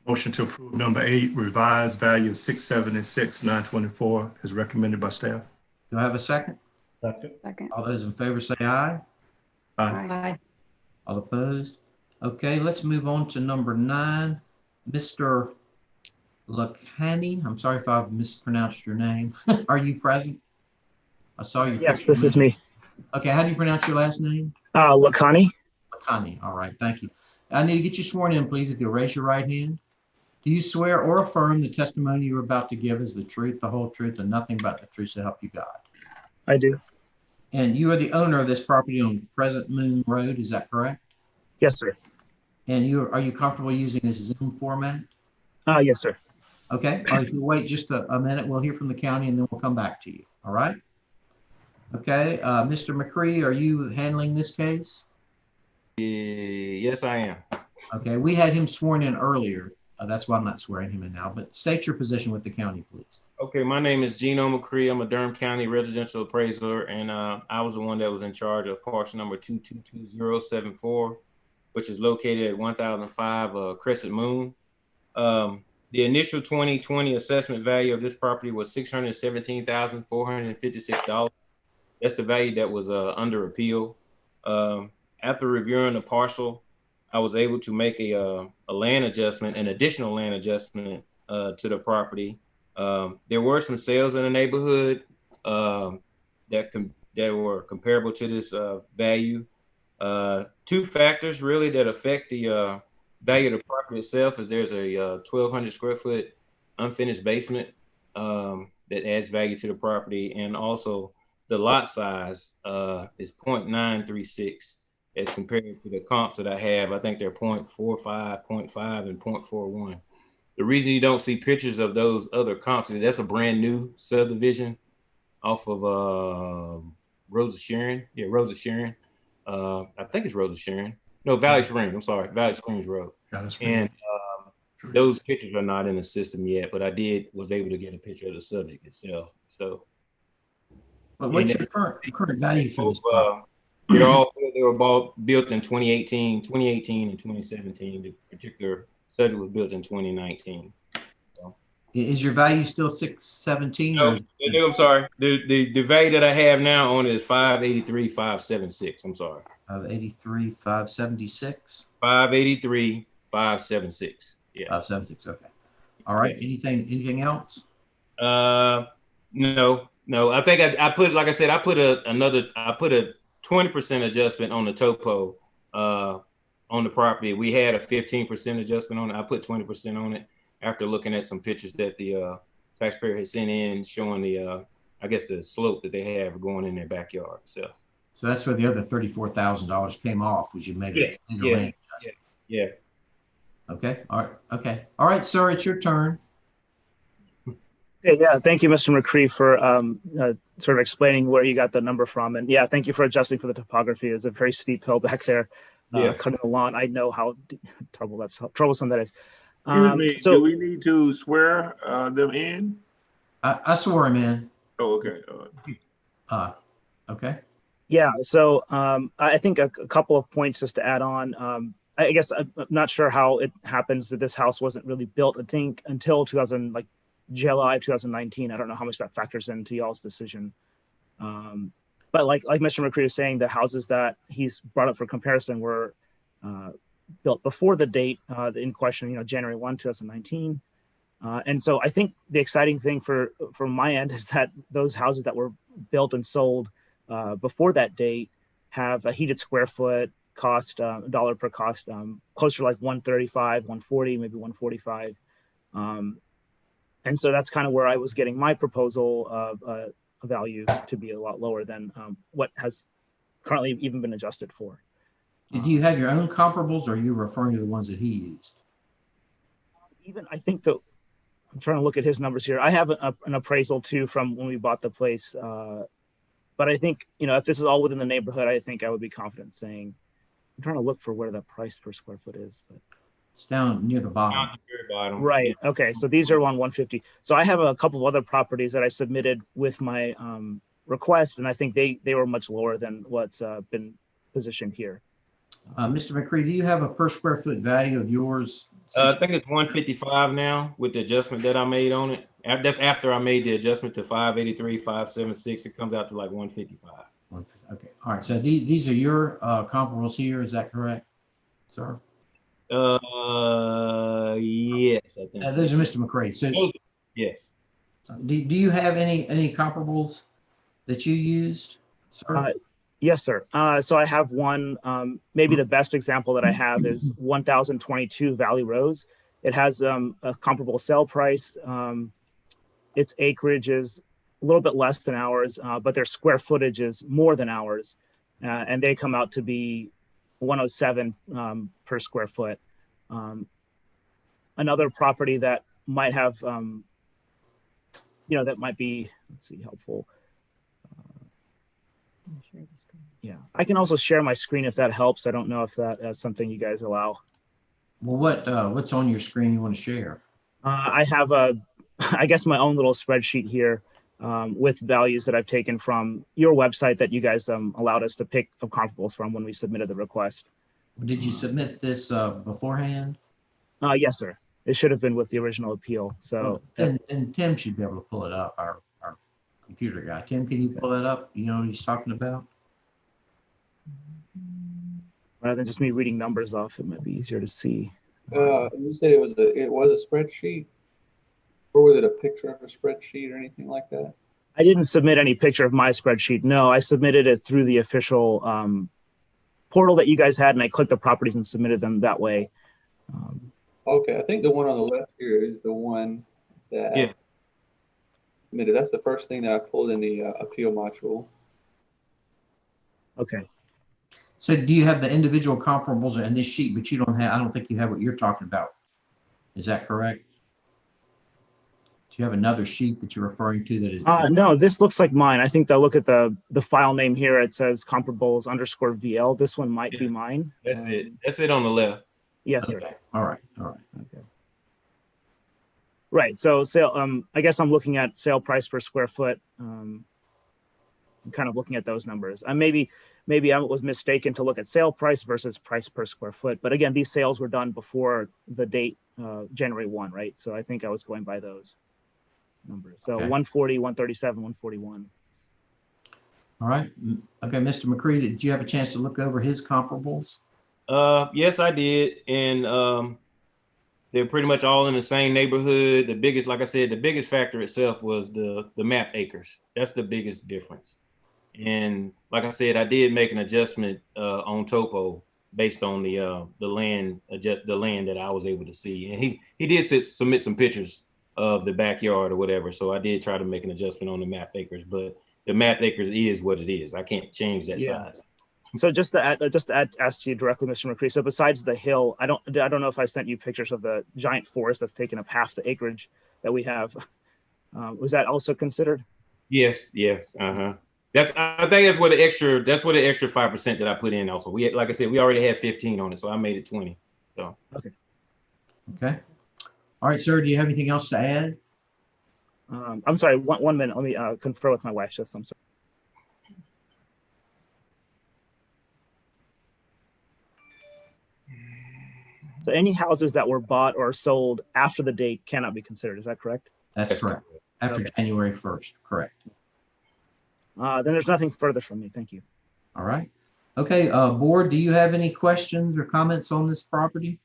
Motion to approve number 8, revised value of $676,924 as recommended by staff. Do I have a second? Second. All those in favor say aye. Aye. All opposed? Okay, let's move on to number 9. Mr. Lakhani, I'm sorry if I've mispronounced your name. Are you present? I saw your Yes, picture. this is me. Okay, how do you pronounce your last name? Lakhani. Lakhani, all right, thank you. I need to get you sworn in, please, if you'll raise your right hand. Do you swear or affirm the testimony you're about to give is the truth, the whole truth, and nothing but the truth to help you God? I do. And you are the owner of this property on Crescent Moon Road, is that correct? Yes, sir. And are you comfortable using this Zoom format? Yes, sir. Okay, all right, if you wait just a minute, we'll hear from the county and then we'll come back to you, all right? Okay, Mr. McCree, are you handling this case? Yes, I am. Okay, we had him sworn in earlier. That's why I'm not swearing him in now, but state your position with the county, please. Okay, my name is Gino McCree. I'm a Durham County residential appraiser, and I was the one that was in charge of parcel number 222074, which is located at 1005 Crescent Moon. The initial 2020 assessment value of this property was $617,456. That's the value that was under appeal. After reviewing the parcel, I was able to make a land adjustment, an additional land adjustment to the property. There were some sales in the neighborhood that were comparable to this value. Two factors really that affect the value of the property itself is there's a 1,200 square foot unfinished basement that adds value to the property, and also the lot size is 0.936 as compared to the comps that I have. I think they're 0.45, 0.5, and 0.41. The reason you don't see pictures of those other comps is that's a brand new subdivision off of Rosa Sharon. Yeah, Rosa Sharon. I think it's Rosa Sharon. No, Valley Springs. I'm sorry, Valley Springs Road. And those pictures are not in the system yet, but I was able to get a picture of the subject itself. So, but what's your current value for this property? They were built in 2018 and 2017. The particular subject was built in 2019. So. Is your value still 617? No, I'm sorry. The value that I have now on it is 583,576. I'm sorry. 583,576. 583,576. Yes. 576. Okay. All right. Yes. Anything else? No. I think I put, like I said, I put a 20% adjustment on the topo on the property. We had a 15% adjustment on it. I put 20% on it after looking at some pictures that the taxpayer had sent in showing the I guess the slope that they have going in their backyard. So that's where the other $34,000 came off, was you made it. Yeah. Okay. All right. Okay. All right, sir, it's your turn. Yeah, thank you, Mr. McCree, for sort of explaining where you got the number from. And yeah, thank you for adjusting for the topography. It's a very steep hill back there, cutting the lawn. I know how troublesome that is. Excuse me, so, do we need to swear them in? I swore him in. Oh, okay. Okay. Yeah, so I think a couple of points just to add on. I guess I'm not sure how it happens that this house wasn't really built, I think, until July 2019. I don't know how much that factors into y'all's decision. But like Mr. McCree was saying, the houses that he's brought up for comparison were built before the date in question, January 1, 2019. And so I think the exciting thing from my end is that those houses that were built and sold before that date have a heated square foot cost, dollar per cost, closer to like 135, 140, maybe 145. And so that's kind of where I was getting my proposal of a value to be a lot lower than what has currently even been adjusted for. Do you have your own comparables, or are you referring to the ones that he used? Even I think that I'm trying to look at his numbers here. I have an appraisal too from when we bought the place. But I think, if this is all within the neighborhood, I think I would be confident saying, I'm trying to look for where the price per square foot is, but it's down near the bottom. Down the very bottom. Right. Okay. So these are on 150. So I have a couple of other properties that I submitted with my request, and I think they were much lower than what's been positioned here. Mr. McCree, do you have a per square foot value of yours? I think it's 155 now with the adjustment that I made on it. That's after I made the adjustment to 583, 576. It comes out to like 155. Okay. All right. So these are your comparables here. Is that correct, sir? Yes, I think. Those are Mr. McCray. So yes. do you have any comparables that you used, sir? Yes, sir. So I have one, maybe the best example that I have is 1022 Valley Rose. It has a comparable sale price. Its acreage is a little bit less than ours, but their square footage is more than ours. And they come out to be 107 per square foot. Another property that might have, that might be, let's see, helpful. Yeah, I can also share my screen if that helps. I don't know if that is something you guys allow. Well, what's on your screen you want to share? I have I guess my own little spreadsheet here with values that I've taken from your website that you guys allowed us to pick comparables from when we submitted the request. Did you submit this beforehand? Yes, sir. It should have been with the original appeal. So then Tim should be able to pull it up. Our computer guy. Tim, can you pull that up? You know what he's talking about? Rather than just me reading numbers off, it might be easier to see. You said it was a spreadsheet, or was it a picture of a spreadsheet or anything like that? I didn't submit any picture of my spreadsheet. No, I submitted it through the official portal that you guys had, and I clicked the properties and submitted them that way. Okay, I think the one on the left here is the one that I submitted. That's the first thing that I pulled in the appeal module. Okay. So do you have the individual comparables in this sheet, but you don't have, I don't think you have what you're talking about. Is that correct? Do you have another sheet that you're referring to that is? No, this looks like mine. I think they'll look at the file name here. It says comparables _VL. This one might be mine. That's it. That's it on the left. Yes, sir. Okay. All right. Okay. Right. So sale. I guess I'm looking at sale price per square foot. I'm kind of looking at those numbers. Maybe I was mistaken to look at sale price versus price per square foot. But again, these sales were done before the date January 1, right? So I think I was going by those numbers. So okay. 140, 137, 141. All right. Okay, Mr. McCree, did you have a chance to look over his comparables? Yes, I did. And they're pretty much all in the same neighborhood. The biggest, like I said, the biggest factor itself was the map acres. That's the biggest difference. And like I said, I did make an adjustment on topo based on the land that I was able to see. And he did submit some pictures of the backyard or whatever. So I did try to make an adjustment on the map acres, but the map acres is what it is. I can't change that size. So just to ask you directly, Mr. McCree. So besides the hill, I don't know if I sent you pictures of the giant forest that's taken up half the acreage that we have. Was that also considered? Yes. I think that's what the extra 5% that I put in also. Like I said, we already had 15 on it, so I made it 20. So okay. All right, sir. Do you have anything else to add? I'm sorry. One minute. Let me confer with my wife. Just I'm sorry. So any houses that were bought or sold after the date cannot be considered. Is that correct? That's correct. After January 1st, correct. Then there's nothing further from me. Thank you. All right. Okay, board, do you have any questions or comments on this property?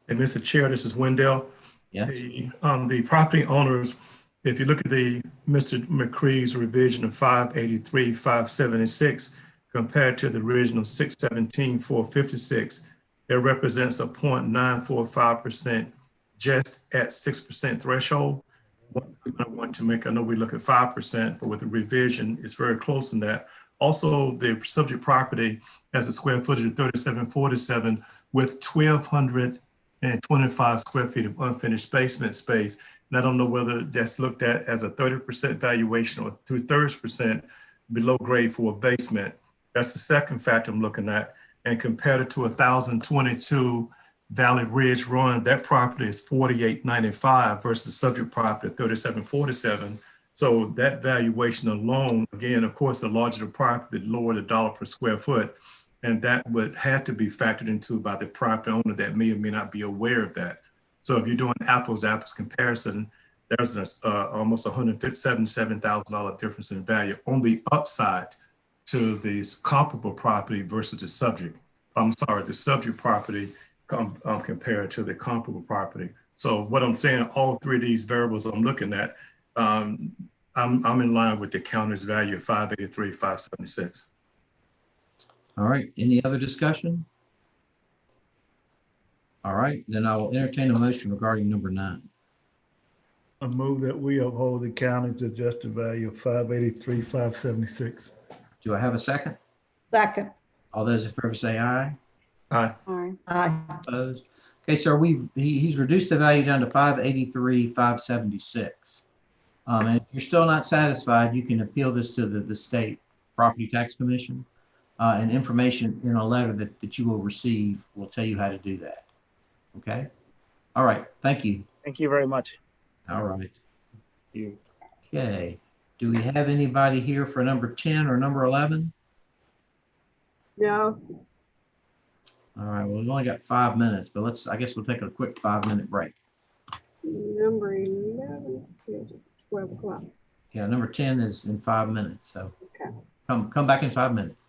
And Mr. Chair, this is Wendell. Yes. The property owners, if you look at Mr. McCree's revision of 583, 576, compared to the original 617, 456, it represents a 0.945% just at 6% threshold. I want to make, I know we look at 5%, but with the revision, it's very close in that. Also, the subject property has a square footage of 3747 with 1,225 square feet of unfinished basement space. And I don't know whether that's looked at as a 30% valuation or 2/3% below grade for a basement. That's the second factor I'm looking at. And compared it to 1,022 Valley Ridge Run, that property is 4895 versus subject property 3747. So that valuation alone, again, of course, the larger the property, the lower the dollar per square foot. And that would have to be factored into by the property owner that may or may not be aware of that. So if you're doing apples to apples comparison, there's almost $177,000 difference in value on the upside to this comparable property versus the subject. I'm sorry, the subject property compared to the comparable property. So what I'm saying, all three of these variables I'm looking at, I'm in line with the county's value of 583, 576. All right, any other discussion? All right, then I will entertain a motion regarding number 9. I move that we uphold the county's adjusted value of 583, 576. Do I have a second? Second. All those in favor say aye. Aye. Aye. Aye. Opposed? Okay, sir, he's reduced the value down to 583, 576. And if you're still not satisfied, you can appeal this to the state property tax commission. And information in a letter that you will receive will tell you how to do that. Okay. All right. Thank you. Thank you very much. All right. Okay. Do we have anybody here for number 10 or number 11? No. All right. Well, we've only got 5 minutes, but I guess we'll take a quick 5-minute break. Number 11 is scheduled 12 o'clock. Yeah. Number 10 is in 5 minutes. So Okay. come back in 5 minutes.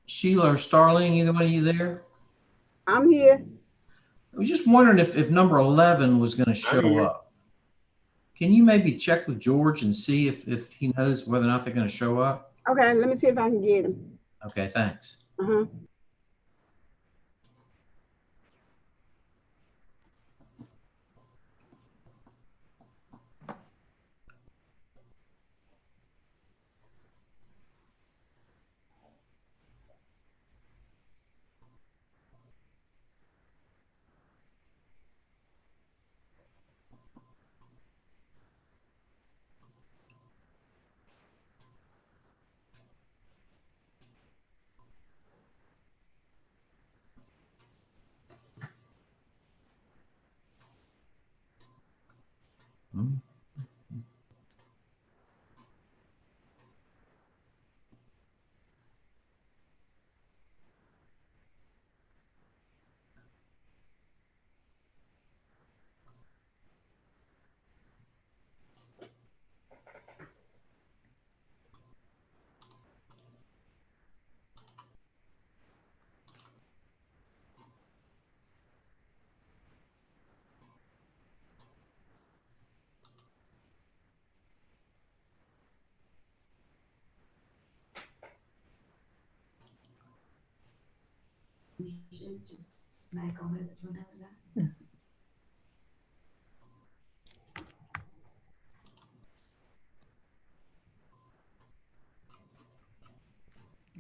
Sheila or Starling, either one of you there? I'm here. I was just wondering if number 11 was going to show here. up. Can you maybe check with George and see if he knows whether or not they're going to show up? Okay, let me see if I can get him. Okay, thanks. Uh-huh. Hmm.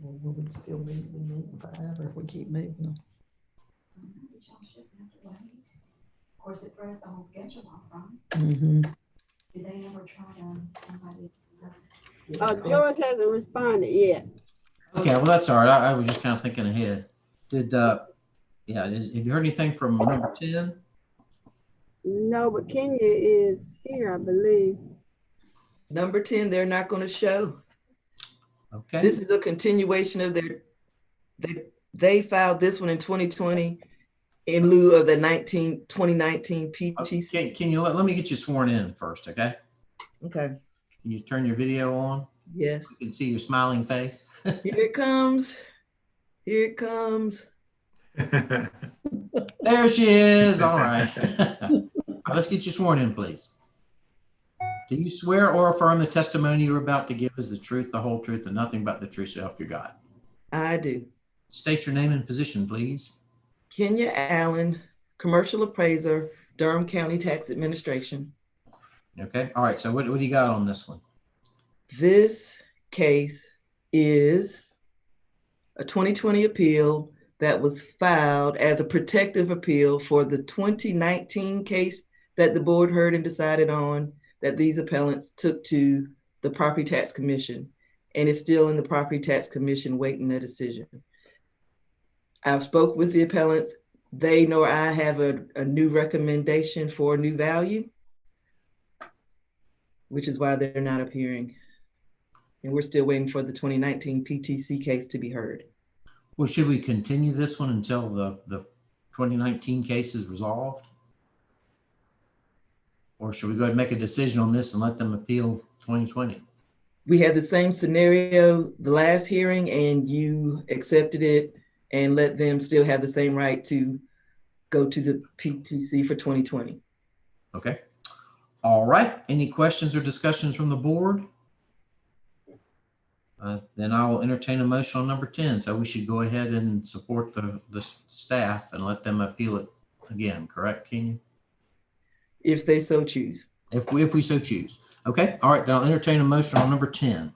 Well, we would still be meeting forever if we keep moving them. Of course, it throws the whole schedule off, right? Mm-hmm. Did they ever try to, George hasn't responded yet. Okay, well, that's all right. I was just kind of thinking ahead. Did, have you heard anything from number 10? No, but Kenya is here, I believe. Number 10, they're not going to show. Okay. This is a continuation of they filed this one in 2020 in lieu of the 2019 PTC. Okay, can you let me get you sworn in first, okay? Okay. Can you turn your video on? Yes. You can see your smiling face. Here it comes. Here it comes. There she is. All right. Let's get you sworn in, please. Do you swear or affirm the testimony you're about to give is the truth, the whole truth, and nothing but the truth, so help you God? I do. State your name and position, please. Kenya Allen, commercial appraiser, Durham County Tax Administration. Okay. All right. So what do you got on this one? This case is a 2020 appeal that was filed as a protective appeal for the 2019 case that the board heard and decided on, that these appellants took to the Property Tax Commission, and it's still in the Property Tax Commission waiting a decision. I've spoke with the appellants. They know I have a new recommendation for a new value, which is why they're not appearing. And we're still waiting for the 2019 PTC case to be heard. Well, should we continue this one until the 2019 case is resolved? Or should we go ahead and make a decision on this and let them appeal 2020? We had the same scenario the last hearing, and you accepted it and let them still have the same right to go to the PTC for 2020. Okay. All right. Any questions or discussions from the board? Then I will entertain a motion on number 10. So we should go ahead and support the staff and let them appeal it again, correct, Kenya? If they so choose. If we so choose. Okay. All right. Then I'll entertain a motion on number 10.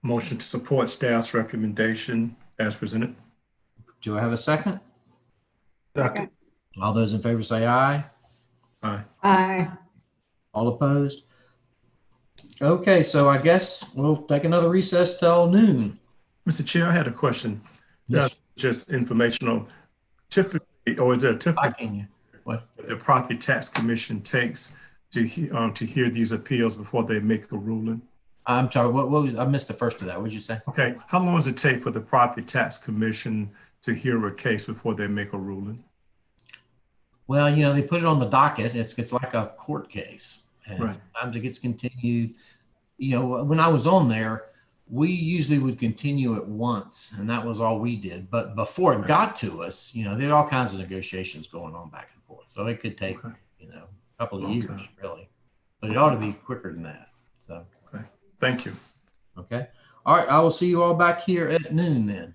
Motion to support staff's recommendation as presented. Do I have a second? Second. All those in favor say aye. Aye. Aye. All opposed? Okay, so I guess we'll take another recess till noon. Mr. Chair, I had a question. Yes. Just informational. Typically, or is there a typical what the Property Tax Commission takes to hear these appeals before they make a ruling? I'm sorry, what was, I missed the first of that. What did you say? Okay, how long does it take for the Property Tax Commission to hear a case before they make a ruling? Well, you know, they put it on the docket. It's like a court case. And Right. sometimes it gets continued. You know, when I was on there, we usually would continue it once, and that was all we did. But before it got to us, you know, there are all kinds of negotiations going on back and forth. So it could take, you know, a couple of years, really. But it ought to be quicker than that. So, okay. Thank you. Okay. All right. I will see you all back here at noon then.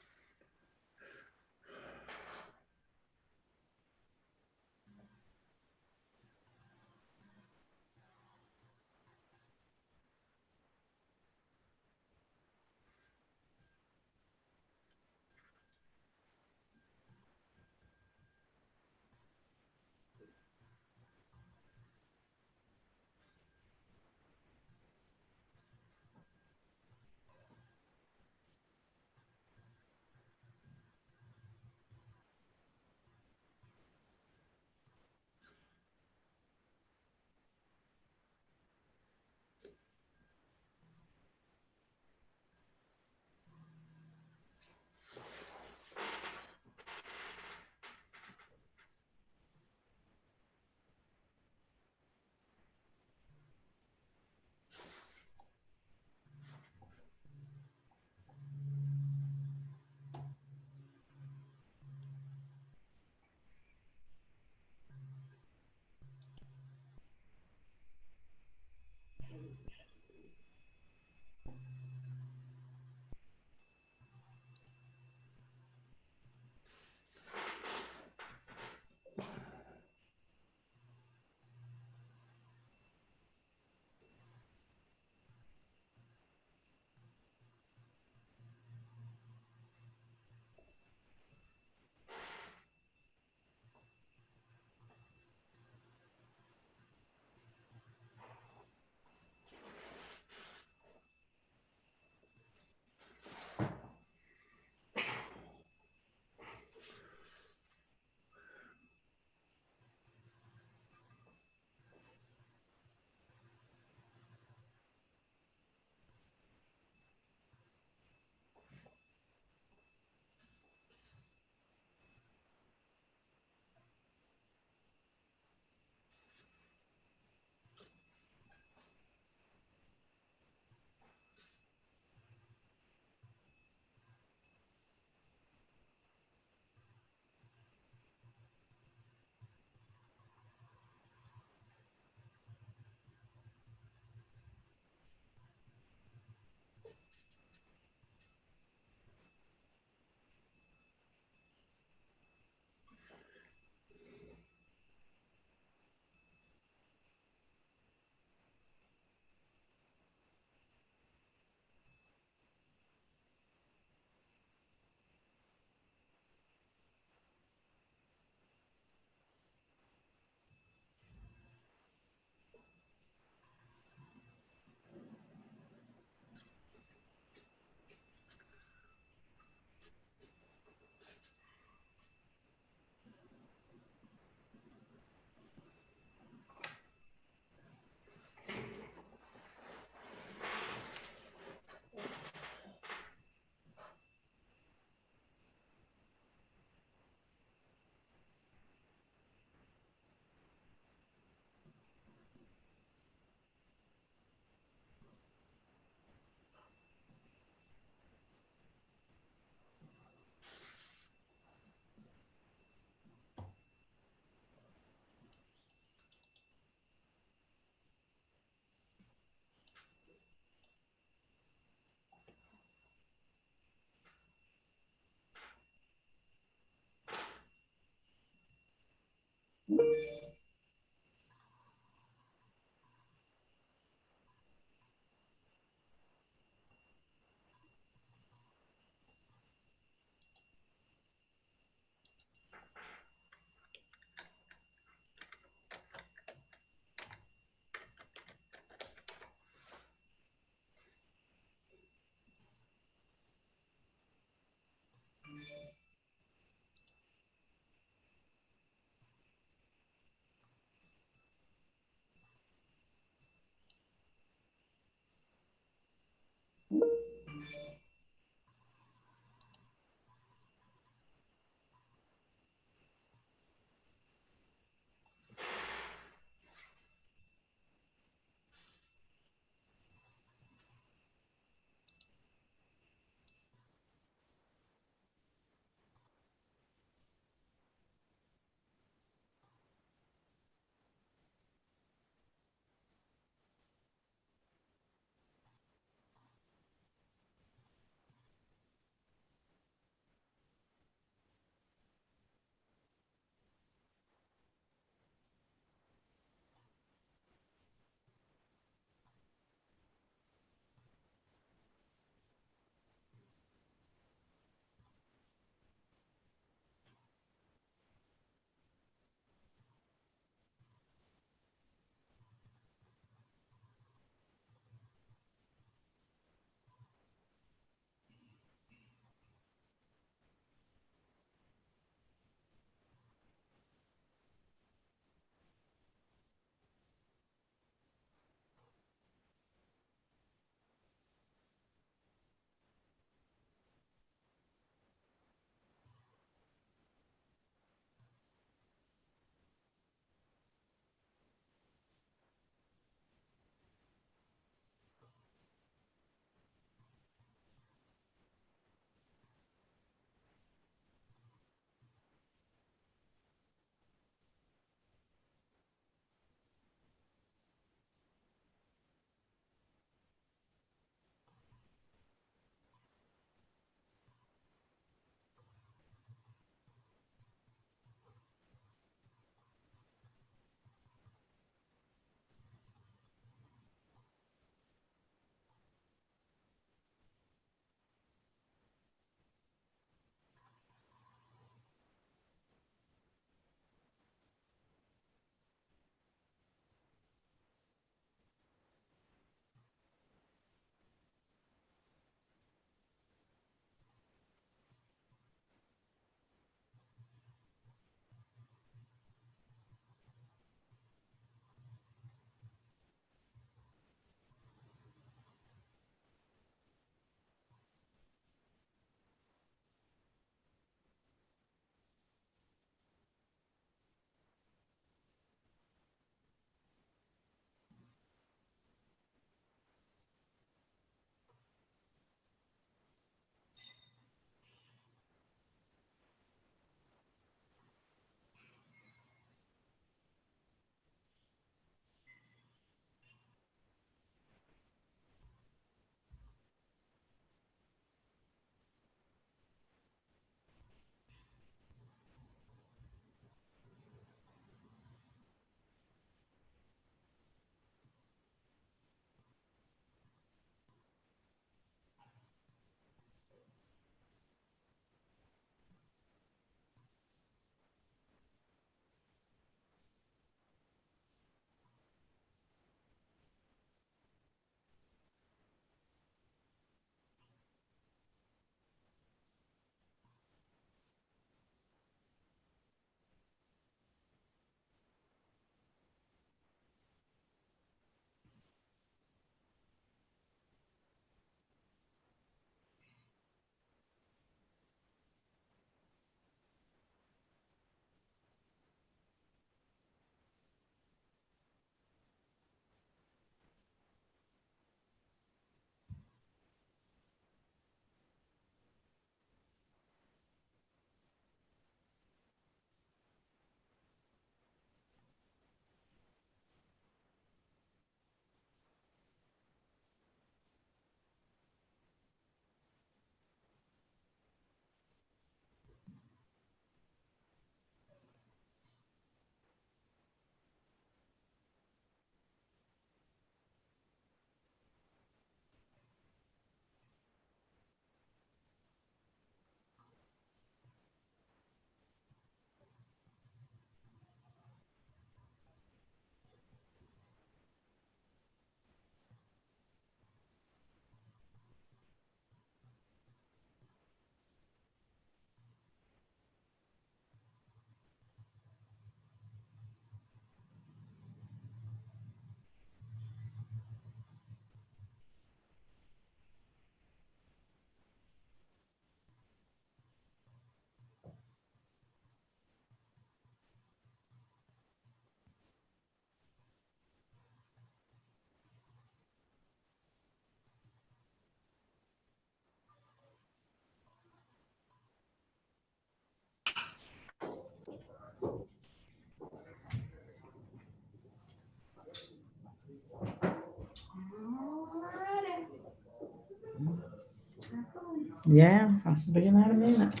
Yeah, I'll be in that a minute.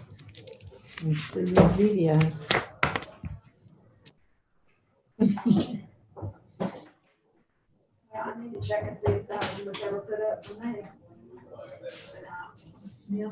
Let's see these videos. Yeah, I need to check and see if that one was ever put up for me. Yeah.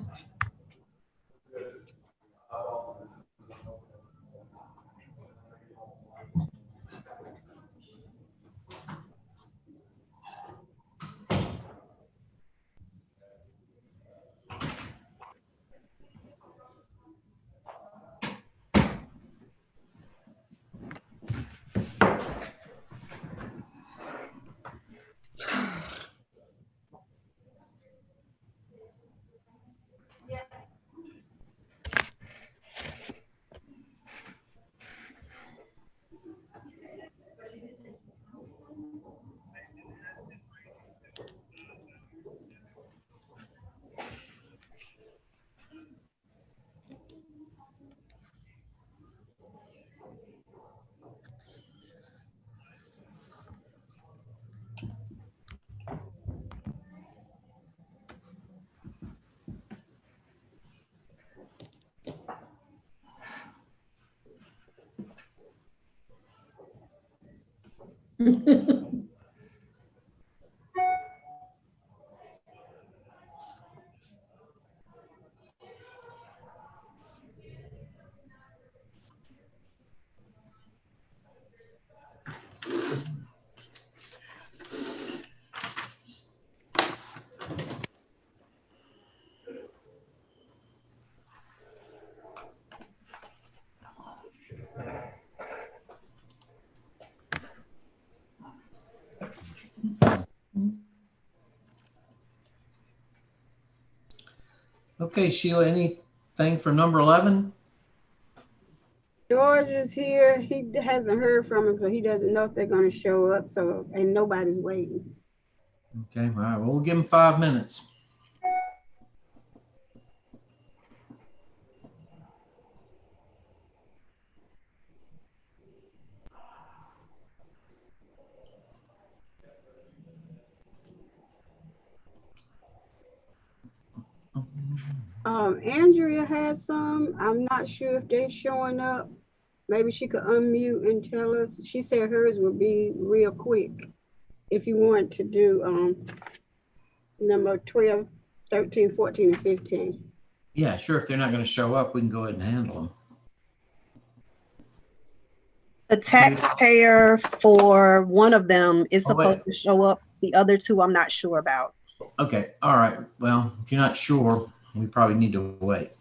Okay, Sheila, anything for number 11? George is here. He hasn't heard from him, so he doesn't know if they're going to show up. So, and nobody's waiting. Okay, all right, well, we'll give him 5 minutes. Andrea has some. I'm not sure if they're showing up. Maybe she could unmute and tell us. She said hers would be real quick if you want to do number 12, 13, 14, and 15. Yeah, sure. If they're not going to show up, we can go ahead and handle them. The taxpayer for one of them is supposed to show up. The other two, I'm not sure about. Okay, all right. Well, if you're not sure, we probably need to wait.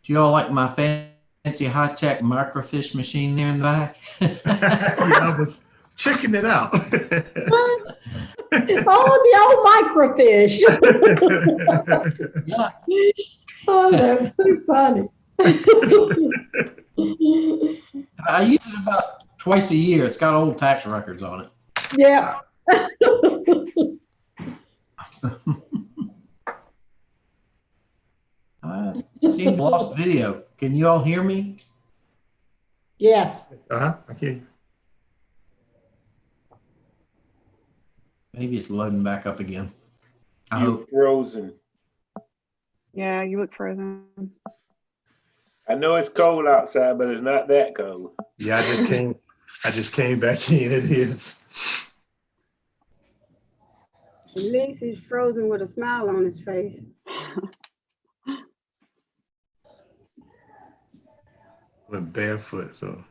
Do you all like my fancy high-tech microfiche machine there in the back? I was checking it out. Oh, the old microfiche. Yeah. Oh, that's so funny. I use it about twice a year. It's got old tax records on it. Yeah. I seem lost video. Can you all hear me? Yes. I can. Maybe it's loading back up again. You're frozen. Yeah, you look frozen. I know it's cold outside, but it's not that cold. Yeah, I just came back in. It is. At least he's frozen with a smile on his face. Went barefoot, so.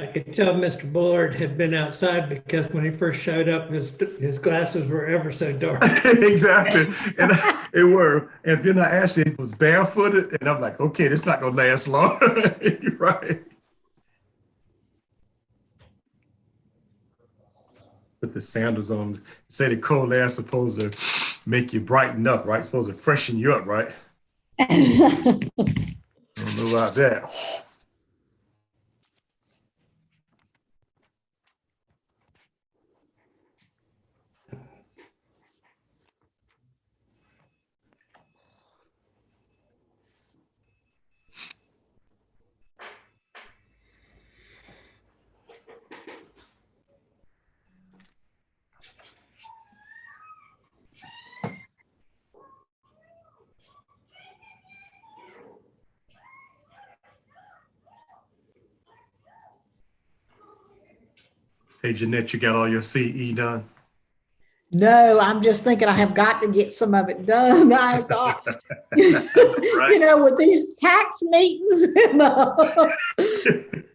I could tell Mr. Bullard had been outside because when he first showed up, his glasses were ever so dark. Exactly. And it were. And then I actually was barefooted, and I'm like, okay, this not gonna last long. You're right. Put the sandals on. Say the cold air is supposed to make you brighten up, right? Supposed to freshen you up, right? I don't know about that. Hey, Jeanette, you got all your CE done? No, I'm just thinking I have got to get some of it done. I thought, you know, with these tax meetings and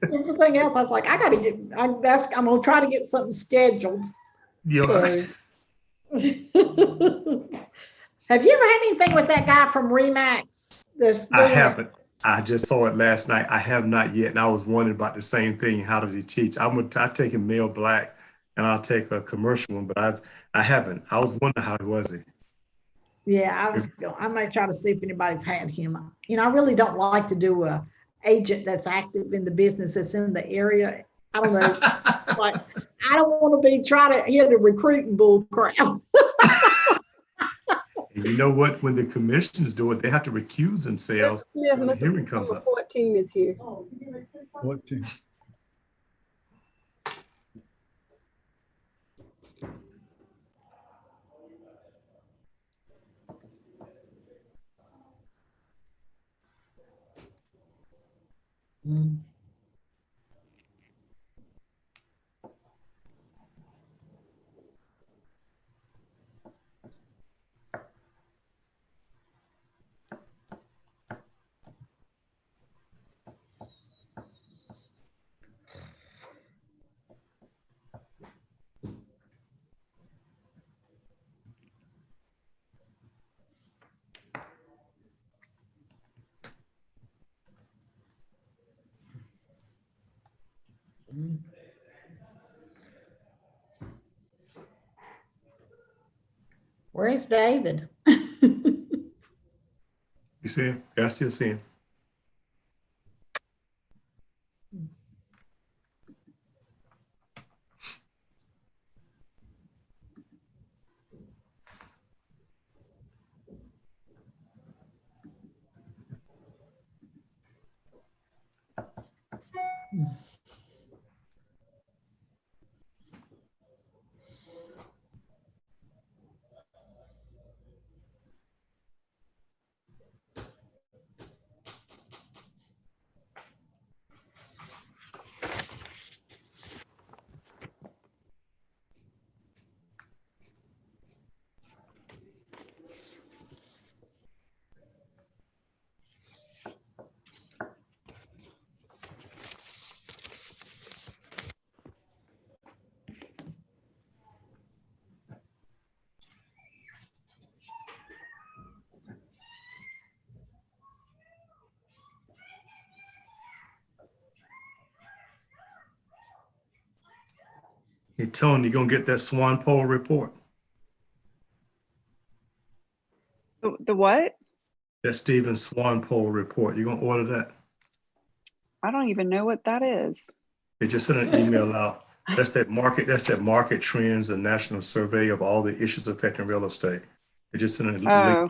everything else, I was like, I got to get, I'm going to try to get something scheduled. Yeah. So. Have you ever had anything with that guy from Remax? I haven't. I just saw it last night. I have not yet, and I was wondering about the same thing. How does he teach? I take a male black, and I'll take a commercial one, but I haven't. I was wondering how was he. Yeah, I might try to see if anybody's had him. You know, I really don't like to do a agent that's active in the business that's in the area. I don't know. Like, I don't want to be trying to hear the recruiting bull crap. And you know what? When the commissioners do it, they have to recuse themselves when the hearing comes up. 14 is here. 14. Where's David? You see him? Yeah, I still see him. Hey, Tony, you gonna get that Swan poll report? The what? That Stephen Swan poll report. You gonna order that? I don't even know what that is. They just sent an email out. That's that market trends, a national survey of all the issues affecting real estate. They just sent a link an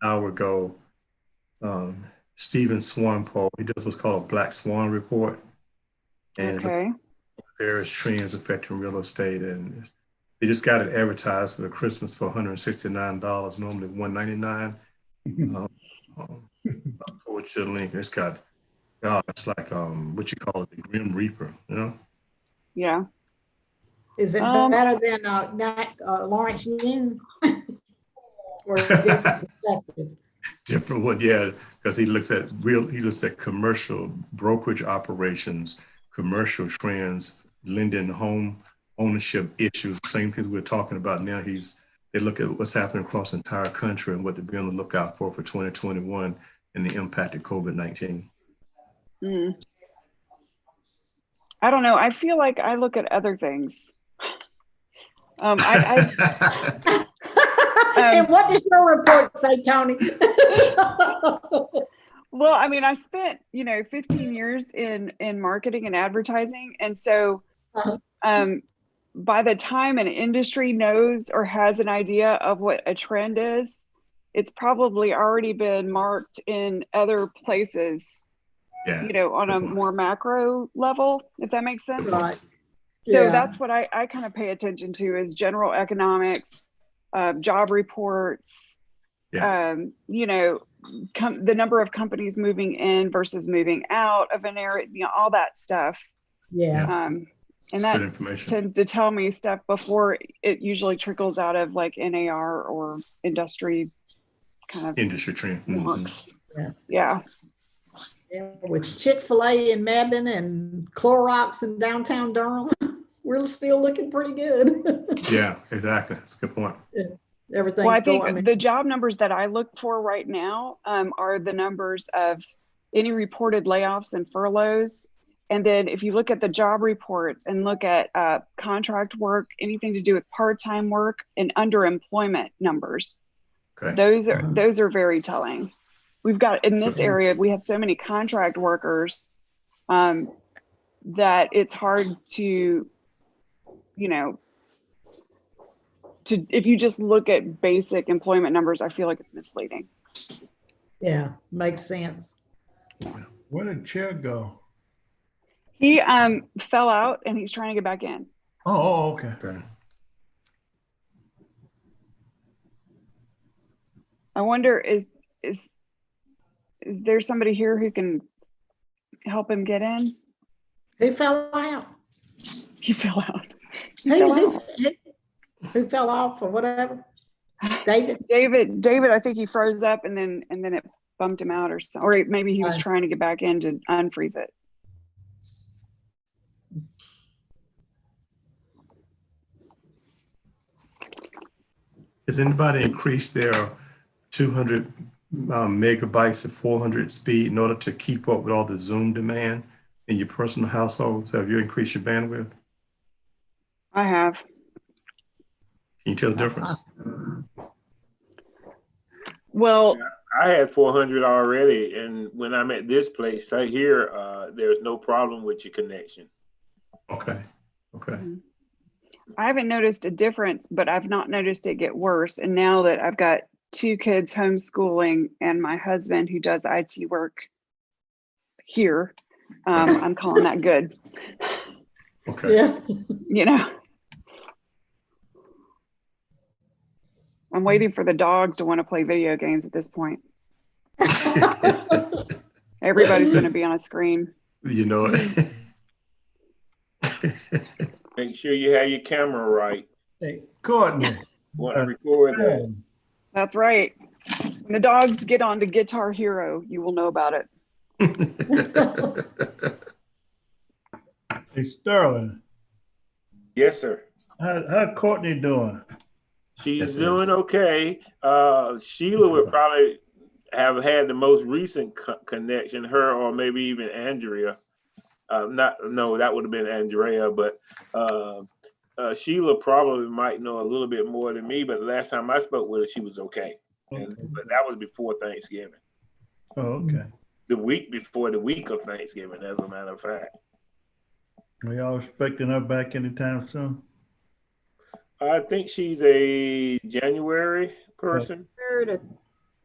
hour ago. Stephen Swan poll. He does what's called a Black Swan report. And various trends affecting real estate. And they just got it advertised for Christmas for $169, normally $199. Forward to the link. It's got, it's like what you call it, the Grim Reaper, you know? Yeah. Is it better than Lawrence Yun? Or different perspective? Different one, yeah, because he looks at commercial brokerage operations, commercial trends, lending, home ownership issues, same things we're talking about now. They look at what's happening across the entire country and what to be on the lookout for 2021 and the impact of COVID-19. I don't know. I feel like I look at other things. And what did your report say, Tony? Well, I mean, I spent, 15 years in marketing and advertising. And so by the time an industry knows or has an idea of what a trend is, it's probably already been marked in other places, on a more macro level, if that makes sense. Right. So that's what I kind of pay attention to is general economics, job reports, the number of companies moving in versus moving out of an area, all that stuff. Yeah. And that tends to tell me stuff before it usually trickles out of like NAR or industry kind of industry trend. Works. Yeah. With Chick-fil-A in Mebane and Clorox in downtown Durham, we're still looking pretty good. Yeah, exactly. That's a good point. Everything. Well, I think the job numbers that I look for right now are the numbers of any reported layoffs and furloughs. And then if you look at the job reports and look at contract work, anything to do with part-time work and underemployment numbers, those are very telling. We've got in this area, we have so many contract workers that it's hard to, if you just look at basic employment numbers, I feel like it's misleading. Yeah, makes sense. Where did Chair go? He fell out and he's trying to get back in. Oh, okay. I wonder is there somebody here who can help him get in? He fell out. He fell out. Who fell off or whatever? David. David. I think he froze up and then it bumped him out or something. Or maybe he was trying to get back in to unfreeze it. Has anybody increased their 200 megabytes of 400 speed in order to keep up with all the Zoom demand in your personal households? Have you increased your bandwidth? I have. Can you tell the difference? Well, I had 400 already, and when I'm at this place right here, there's no problem with your connection. Okay. I haven't noticed a difference, but I've not noticed it get worse. And now that I've got 2 kids homeschooling and my husband who does IT work here, I'm calling that good. Okay. Yeah. I'm waiting for the dogs to want to play video games at this point. Everybody's going to be on a screen. You know it. Make sure you have your camera right. Hey, Courtney. Want to record that? That's right. When the dogs get on to Guitar Hero, you will know about it. Hey, Sterling. Yes, sir. How Courtney doing? She's doing okay. Sheila would probably have had the most recent connection, her or maybe even Andrea. That would have been Andrea, but Sheila probably might know a little bit more than me, but the last time I spoke with her, she was okay. But that was before Thanksgiving. Oh, okay. The week before the week of Thanksgiving, as a matter of fact. Are y'all expecting her back anytime soon? I think she's a January person. The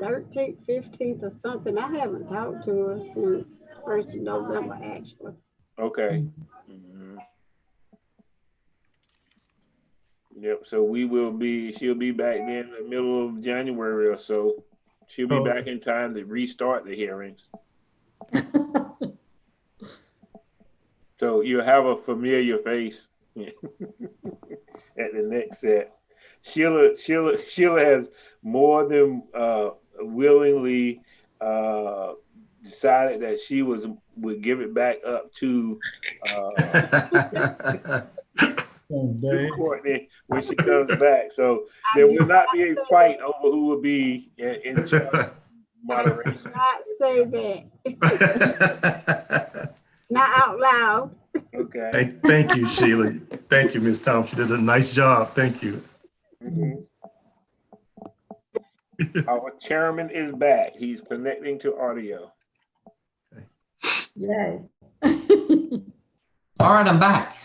13th, 15th or something. I haven't talked to her since 1st of November, actually. Okay. Mm-hmm. Yep. So she'll be back then in the middle of January or so. She'll be back in time to restart the hearings. So you'll have a familiar face at the next set. Sheila has more than willingly decided that she would give it back up to Courtney when she comes back. So there will not be a fight over who will be in charge of moderation. I did not say that. Not out loud. Okay. Thank you, Sheila. Thank you, Ms. Thompson. You did a nice job. Thank you. Mm-hmm. Our chairman is back. He's connecting to audio. Yay. All right, I'm back.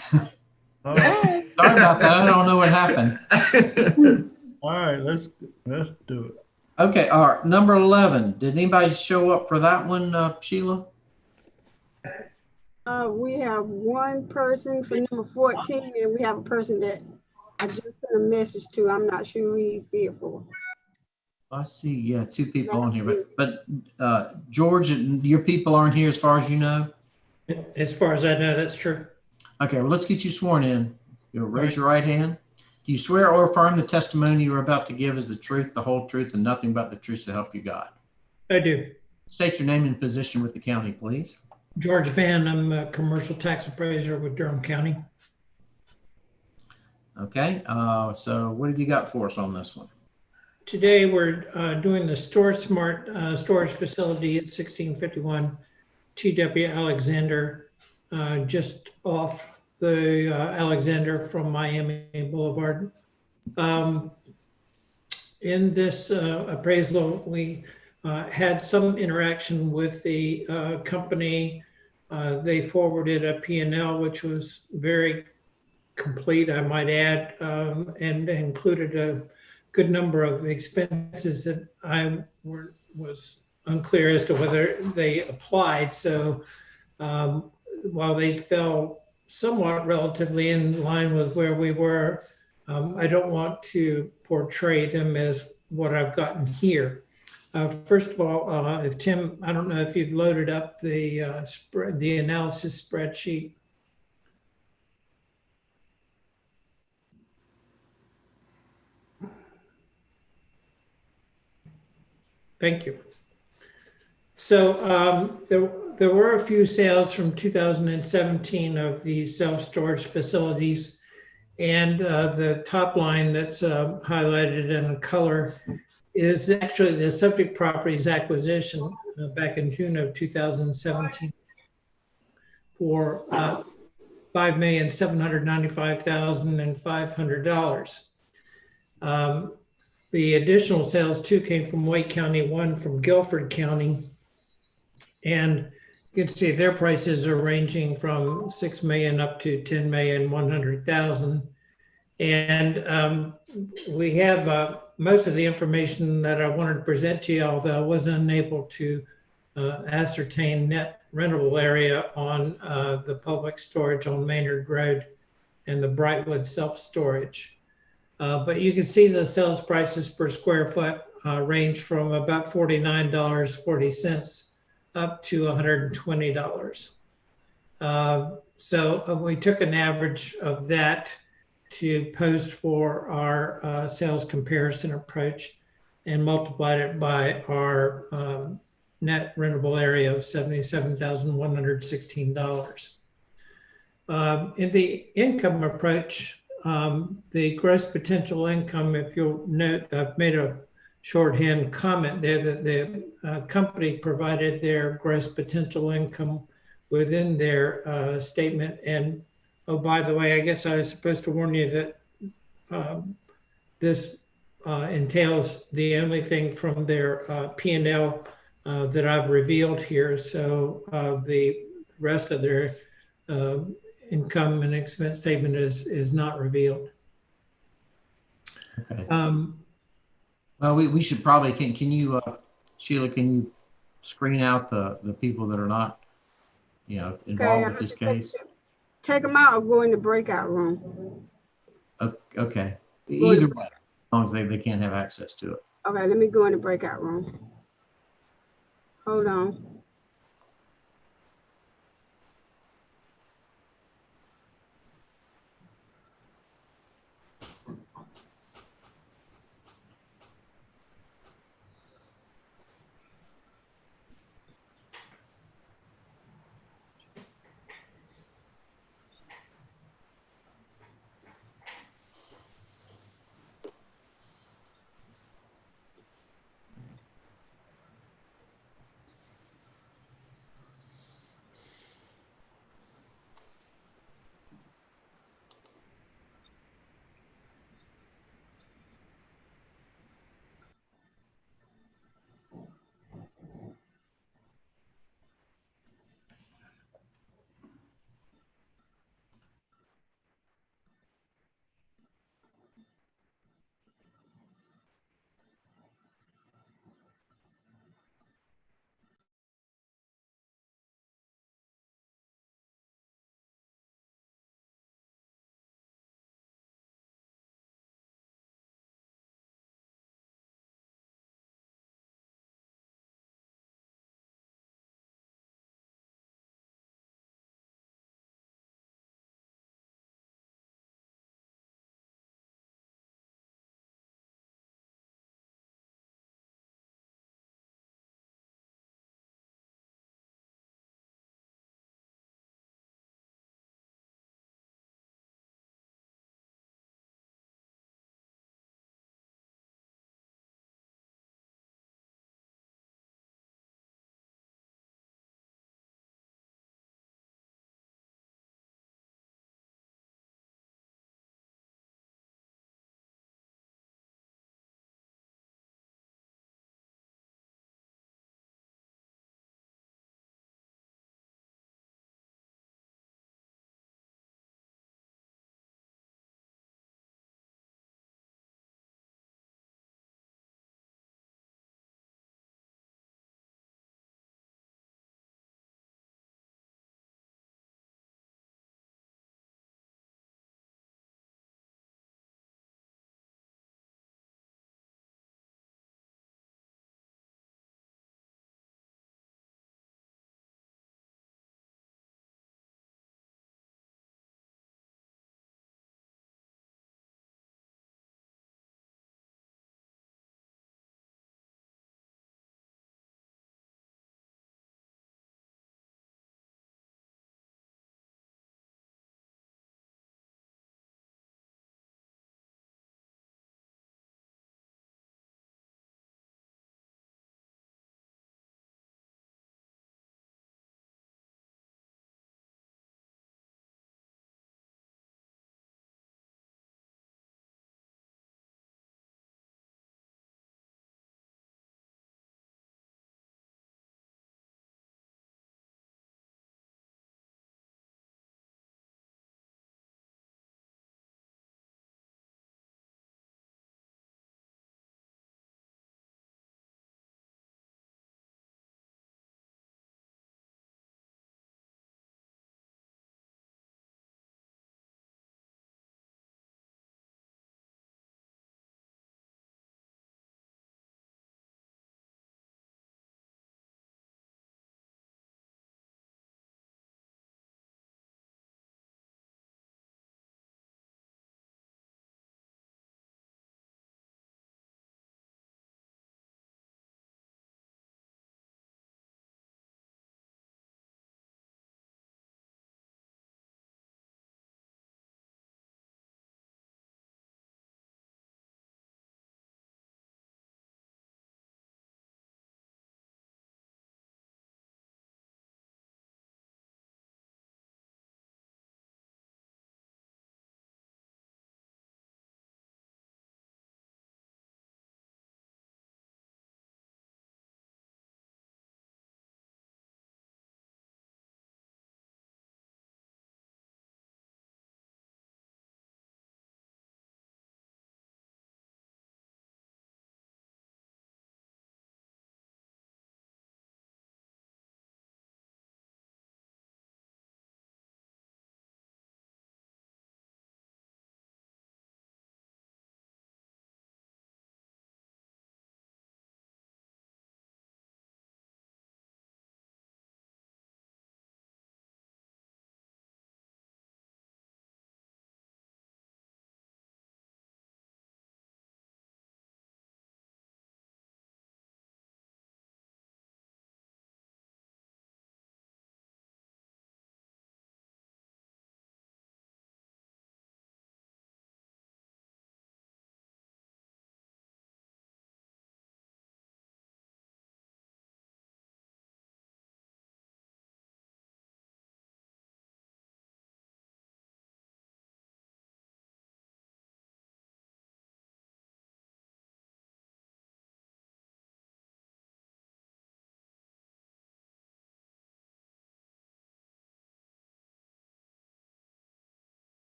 Right. Sorry about that. I don't know what happened. All right, let's do it. Okay, all right. Number 11. Did anybody show up for that one, Sheila? We have one person for number 14, and we have a person that I just sent a message to. I'm not sure who he's here for. I see, yeah, two people on here, but George, your people aren't here as far as you know? As far as I know, that's true. Okay, well, let's get you sworn in. You'll raise your right hand. Do you swear or affirm the testimony you are about to give is the truth, the whole truth, and nothing but the truth so help you God? I do. State your name and position with the county, please. George Van, I'm a commercial tax appraiser with Durham County. Okay, so what have you got for us on this one? Today we're doing the Store Smart storage facility at 1651 T.W. Alexander, just off the Alexander from Miami Boulevard. In this appraisal, we had some interaction with the company. They forwarded a P&L, which was very complete, I might add, and included a good number of expenses that I was unclear as to whether they applied. So while they fell somewhat relatively in line with where we were, I don't want to portray them as what I've gotten here. First of all, if Tim, I don't know if you've loaded up the analysis spreadsheet. Thank you. So there were a few sales from 2017 of these self-storage facilities, and the top line that's highlighted in color is actually the subject property's acquisition back in June of 2017 for $5,795,500. The additional sales too came from Wake County, one from Guilford County. And you can see their prices are ranging from $6 million up to $10,100,000. And we have most of the information that I wanted to present to you, although I wasn't unable to ascertain net rentable area on the public storage on Maynard Road and the Brightwood self-storage. But you can see the sales prices per square foot range from about $49.40 up to $120. So we took an average of that to post for our sales comparison approach and multiplied it by our net rentable area of $77,116. In the income approach, the gross potential income, if you'll note, I've made a shorthand comment there that the company provided their gross potential income within their statement, and Oh, by the way, I guess I was supposed to warn you that this entails the only thing from their P&L that I've revealed here. So the rest of their income and expense statement is not revealed. Okay. Well, we should probably, can you, Sheila, can you screen out the people that are not, you know, involved with this case? Take them out or go in the breakout room. Okay. Either way, as long as they can't have access to it. Okay, let me go in the breakout room. Hold on.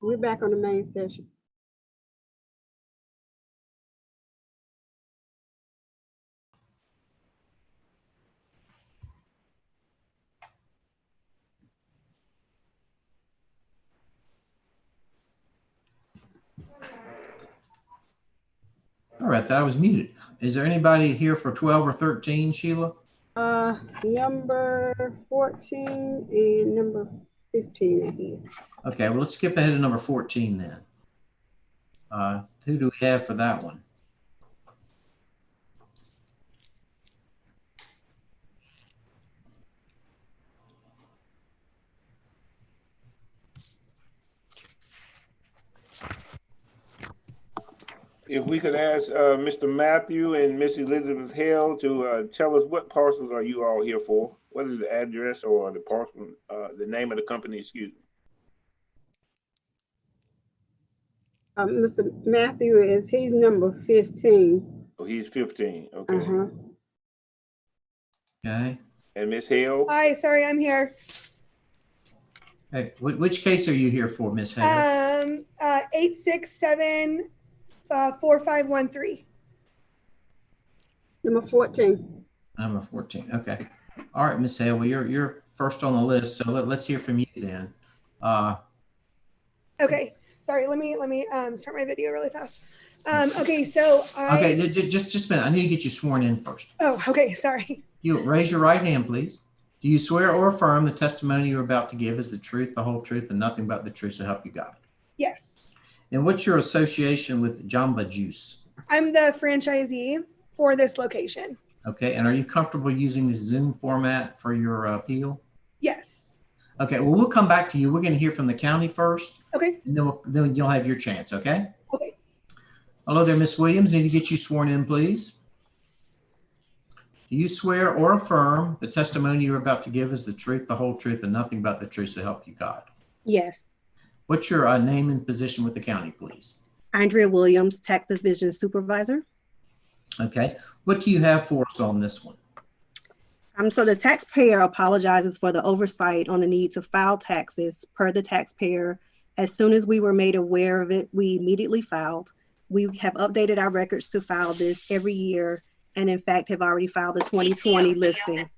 We're back on the main session. All right, that I was muted. Is there anybody here for 12 or 13, Sheila? Number 14 and number 15 are here. Okay, well, let's skip ahead to number 14 then. Who do we have for that one? If we could ask Mr. Matthew and Miss Elizabeth Hale to tell us what parcels are you all here for? What is the address or the parcel, the name of the company, excuse me? Mr. Matthew he's number 15. Oh, he's 15, okay. Uh-huh. Okay. And Miss Hale? Hi, sorry, I'm here. Hey, which case are you here for, Miss Hale? 867 4513. Number 14. Number 14. Okay. All right, Miss Hale. Well, you're first on the list, so let's hear from you then. Okay. Sorry. Let me start my video really fast. Okay. So okay, just a minute. I need to get you sworn in first. Oh, okay. Sorry. You raise your right hand, please. Do you swear or affirm the testimony you're about to give is the truth, the whole truth, and nothing but the truth, so help you God? Yes. And what's your association with Jamba Juice? I'm the franchisee for this location. Okay, and are you comfortable using this Zoom format for your appeal? Yes. Okay, well, we'll come back to you. We're going to hear from the county first. Okay. And then you'll have your chance, okay? Okay. Hello there, Miss Williams. Need to get you sworn in, please. Do you swear or affirm the testimony you're about to give is the truth, the whole truth, and nothing but the truth, so help you God? Yes. What's your name and position with the county, please? Andrea Williams, Tax Division Supervisor. Okay. What do you have for us on this one? So the taxpayer apologizes for the oversight on the need to file taxes per the taxpayer. As soon as we were made aware of it, we immediately filed. We have updated our records to file this every year, and in fact have already filed the 2020 listing.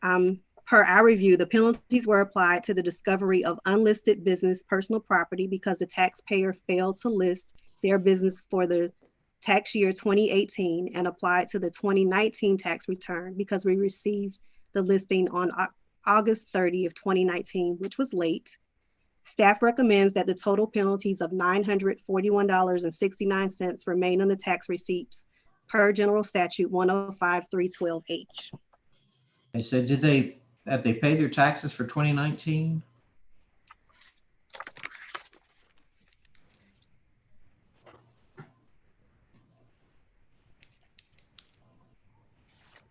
Per our review, the penalties were applied to the discovery of unlisted business personal property because the taxpayer failed to list their business for the tax year 2018 and applied to the 2019 tax return because we received the listing on August 30th, 2019, which was late. Staff recommends that the total penalties of $941.69 remain on the tax receipts per General Statute 105-312H. Okay, so have they paid their taxes for 2019?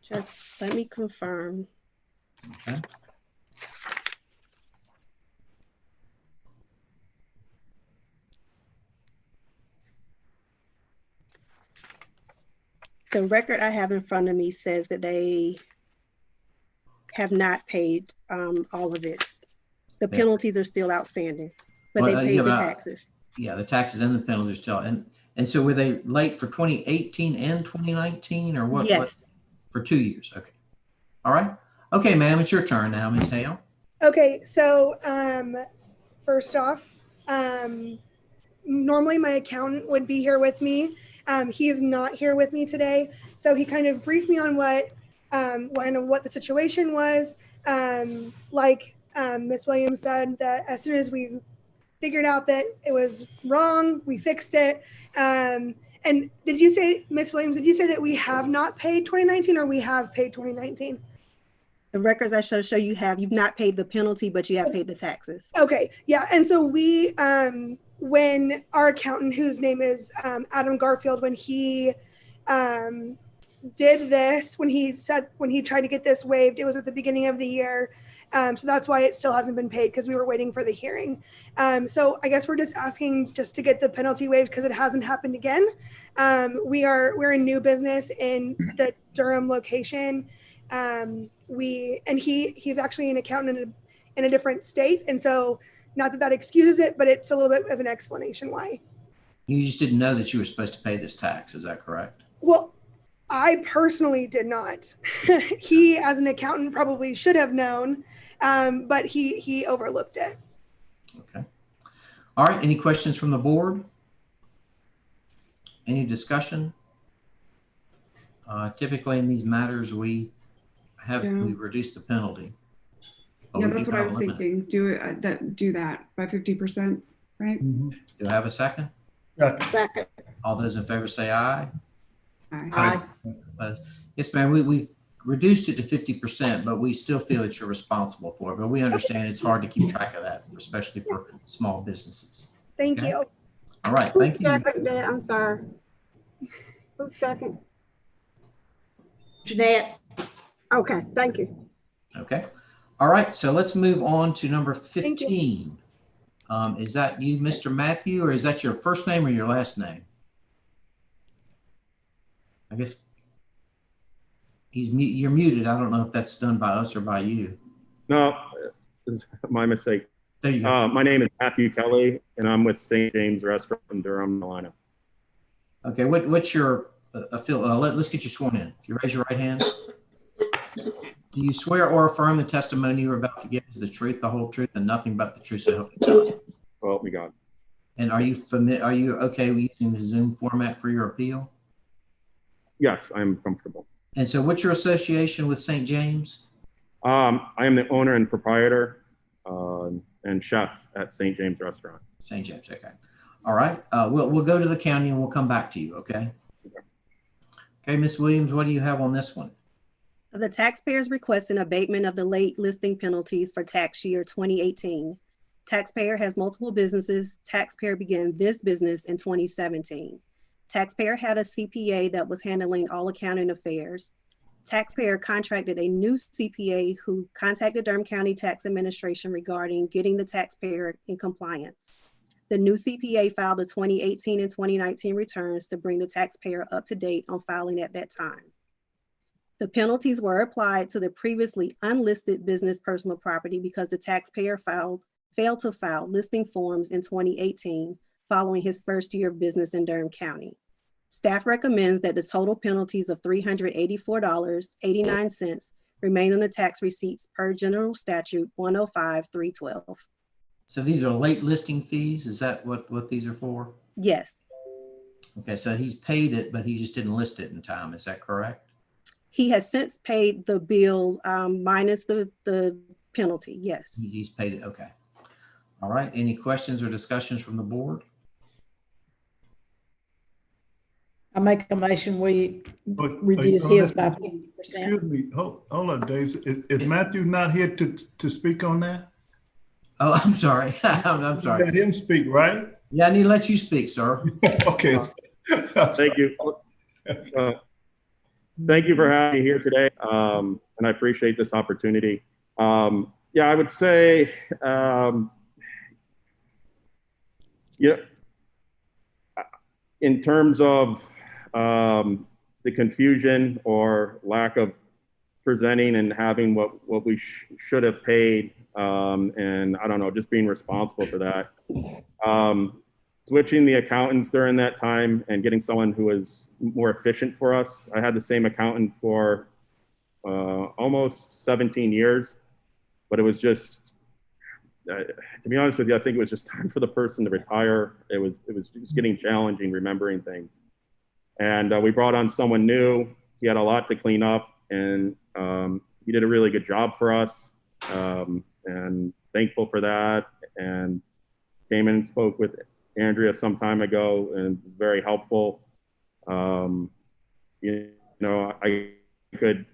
Just let me confirm. Okay. The record I have in front of me says that they have not paid all of it. The penalties are still outstanding, but they paid the taxes. Yeah, the taxes and the penalties are still. And so were they late for 2018 and 2019 or what? Yes. What, for 2 years. Okay. All right. Okay, ma'am, it's your turn now, Ms. Hale. Okay, so first off, normally my accountant would be here with me. He's not here with me today, so he kind of briefed me on what the situation was. Like Ms. Williams said, that as soon as we figured out that it was wrong, we fixed it. And did you say, Ms. Williams, did you say that we have not paid 2019 or we have paid 2019? The records I show you've not paid the penalty, but you have paid the taxes. Okay, yeah, and so we, when our accountant, whose name is Adam Garfield, when he did this, when he tried to get this waived, it was at the beginning of the year. So that's why it still hasn't been paid, because we were waiting for the hearing. So I guess we're just asking just to get the penalty waived because it hasn't happened again. We're a new business in the Durham location. He's actually an accountant in a different state, and so Not that that excuses it, but it's a little bit of an explanation why. You just didn't know that you were supposed to pay this tax. Is that correct? Well, I personally did not. He, as an accountant, probably should have known, but he overlooked it. Okay. All right. Any questions from the board? Any discussion? Typically in these matters, we reduce the penalty. Yeah, that's what I was thinking. Do that by 50%, right? Do I have a second? Second. All those in favor say aye. Aye. Yes, ma'am. We reduced it to 50%, but we still feel that you're responsible for it. But we understand it's hard to keep track of that, especially for small businesses. Thank you. All right. Thank you. Second that? I'm sorry. Who's second? Jeanette. Okay, thank you. Okay. All right. So let's move on to number 15. Is that you, Mr. Matthew, or is that your first name or your last name? I guess you're muted. I don't know if that's done by us or by you. No, this is my mistake. There you go. My name is Matthew Kelly, and I'm with St. James Restaurant in Durham, Carolina. Okay, what's your let's get you sworn in. If you raise your right hand. Do you swear or affirm the testimony you're about to give is the truth, the whole truth, and nothing but the truth? So help you God. Well, help me God. And are you okay with using the Zoom format for your appeal? Yes, I'm comfortable. And so what's your association with St. James? I am the owner and proprietor and chef at St. James Restaurant. St. James, okay. All right, we'll go to the county and we'll come back to you, okay? Okay, Ms. Williams, what do you have on this one? The taxpayers request an abatement of the late listing penalties for tax year 2018. Taxpayer has multiple businesses. Taxpayer began this business in 2017. Taxpayer had a CPA that was handling all accounting affairs. Taxpayer contracted a new CPA who contacted Durham County Tax Administration regarding getting the taxpayer in compliance. The new CPA filed the 2018 and 2019 returns to bring the taxpayer up to date on filing at that time. The penalties were applied to the previously unlisted business personal property because the taxpayer failed to file listing forms in 2018 following his first year of business in Durham County. Staff recommends that the total penalties of $384.89 remain on the tax receipts per General Statute 105-312. So these are late listing fees? Is that what these are for? Yes. Okay, so he's paid it, but he just didn't list it in time. Is that correct? He has since paid the bill minus the penalty, yes. He's paid it, okay. All right, any questions or discussions from the board? I make a motion we reduce his by 50%. Excuse me, hold on, Dave. Is Matthew not here to speak on that? Oh, I'm sorry. I'm sorry. Let him speak, right? Yeah, I need to let you speak, sir. Okay. Thank you. Thank you for having me here today, and I appreciate this opportunity. Yeah, I would say, in terms of the confusion or lack of presenting and having what we should have paid, and I don't know, just being responsible for that. Switching the accountants during that time and getting someone who was more efficient for us. I had the same accountant for almost 17 years, but it was just, to be honest with you, I think it was just time for the person to retire. It was just getting challenging remembering things. And we brought on someone new. He had a lot to clean up, and he did a really good job for us, and thankful for that. And came in and spoke with Andrea some time ago and was very helpful. You know, I could,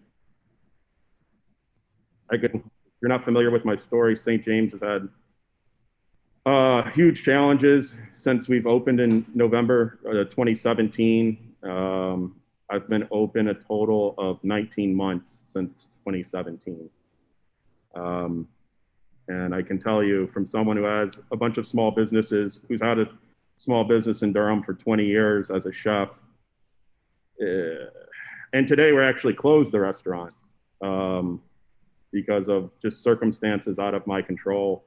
if you're not familiar with my story, St. James has had huge challenges since we've opened in November 2017. I've been open a total of 19 months since 2017. And I can tell you from someone who has a bunch of small businesses, who's had a small business in Durham for 20 years as a chef. And today we're actually closed the restaurant because of just circumstances out of my control.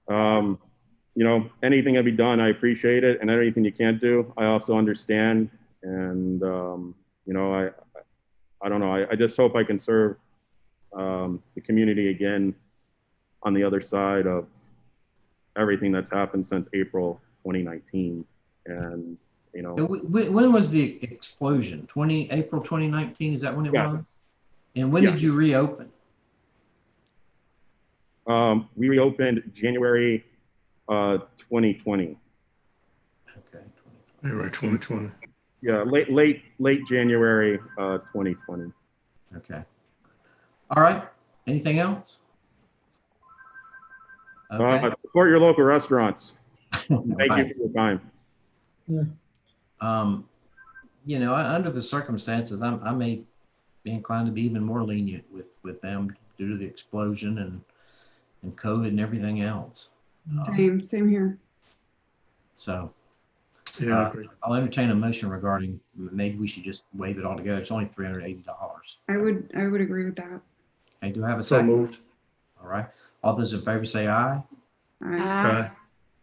You know, anything that be done, I appreciate it, and anything you can't do, I also understand. And you know, I don't know. I just hope I can serve the community again on the other side of everything that's happened since April 2019. And you know, when was the explosion? April 2019? Is that when it was? And when did you reopen? We reopened January 2020. Okay. January 2020. Yeah, late January 2020. Okay. All right. Anything else? Okay. Support your local restaurants. Thank Right. you for your time. You know, under the circumstances, I may be inclined to be even more lenient with them due to the explosion and COVID and everything else. Same here. So, yeah, I agree. I'll entertain a motion regarding maybe we should just waive it altogether. It's only $380. I would agree with that. Okay, do I have a So second? moved. All right. All those in favor say aye. Aye.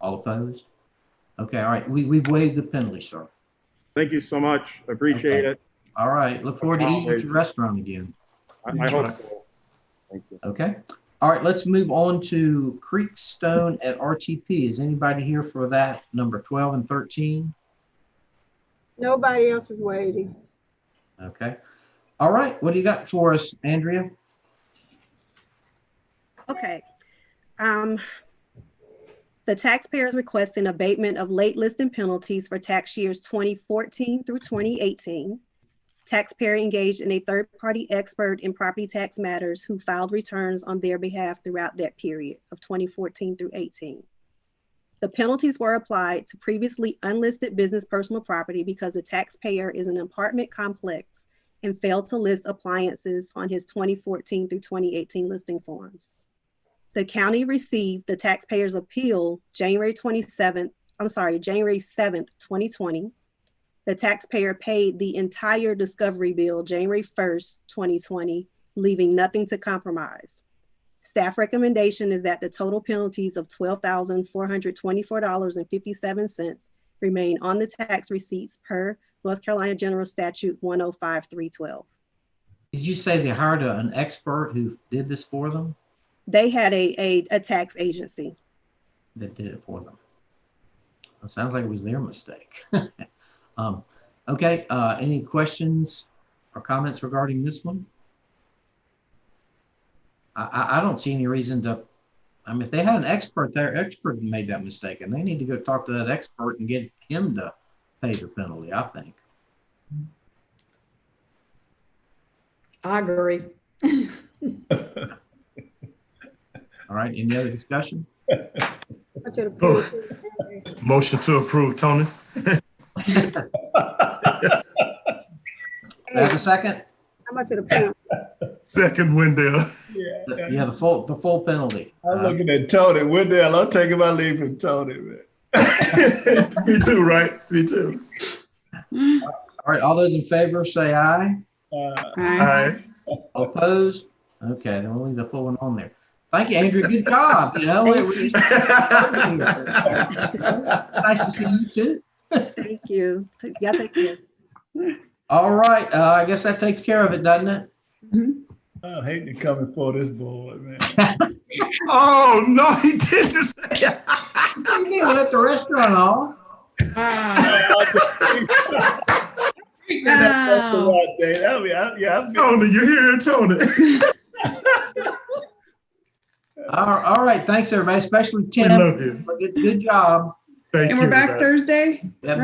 All opposed? Okay, all right. We've waived the penalty, sir. Thank you so much. I appreciate it. All right. Look forward to eating at your restaurant again. I hope so. Thank you. Okay. All right, let's move on to Creekstone at RTP. Is anybody here for that, number 12 and 13? Nobody else is waiting. Okay. All right, what do you got for us, Andrea? Okay. The taxpayer is requesting abatement of late listing penalties for tax years 2014 through 2018. Taxpayer engaged in a third-party expert in property tax matters who filed returns on their behalf throughout that period of 2014 through 18. The penalties were applied to previously unlisted business personal property because the taxpayer is an apartment complex and failed to list appliances on his 2014 through 2018 listing forms. The county received the taxpayer's appeal January 7th, 2020. The taxpayer paid the entire discovery bill January 1st, 2020, leaving nothing to compromise. Staff recommendation is that the total penalties of $12,424.57 remain on the tax receipts per North Carolina General Statute 105-312. Did you say they hired an expert who did this for them? They had a tax agency that did it for them. It sounds like it was their mistake. Okay, any questions or comments regarding this one? I don't see any reason to, I mean, if they had an expert, their expert made that mistake, and they need to go talk to that expert and get him to pay the penalty, I think. I agree. All right, any other discussion? Motion to approve, Tony. That's a second? How much of the penalty? Second, Wendell. Yeah, the full penalty. I'm looking at Tony. Wendell, I'm taking my leave from Tony, man. Me too, right? Me too. All right, all those in favor say aye. Aye. All opposed? Okay, then we'll leave the full one on there. Thank you, Andrew. Good job. You know, nice to see you too. Thank you. Yeah, take care. All right. I guess that takes care of it, doesn't it? I hate to come before this board, man. Oh no, he didn't say. You didn't let the restaurant off. Tony, you hear Tony? All right. Thanks, everybody, especially Tim. We love you. Good job. And we're back Thursday. Yep.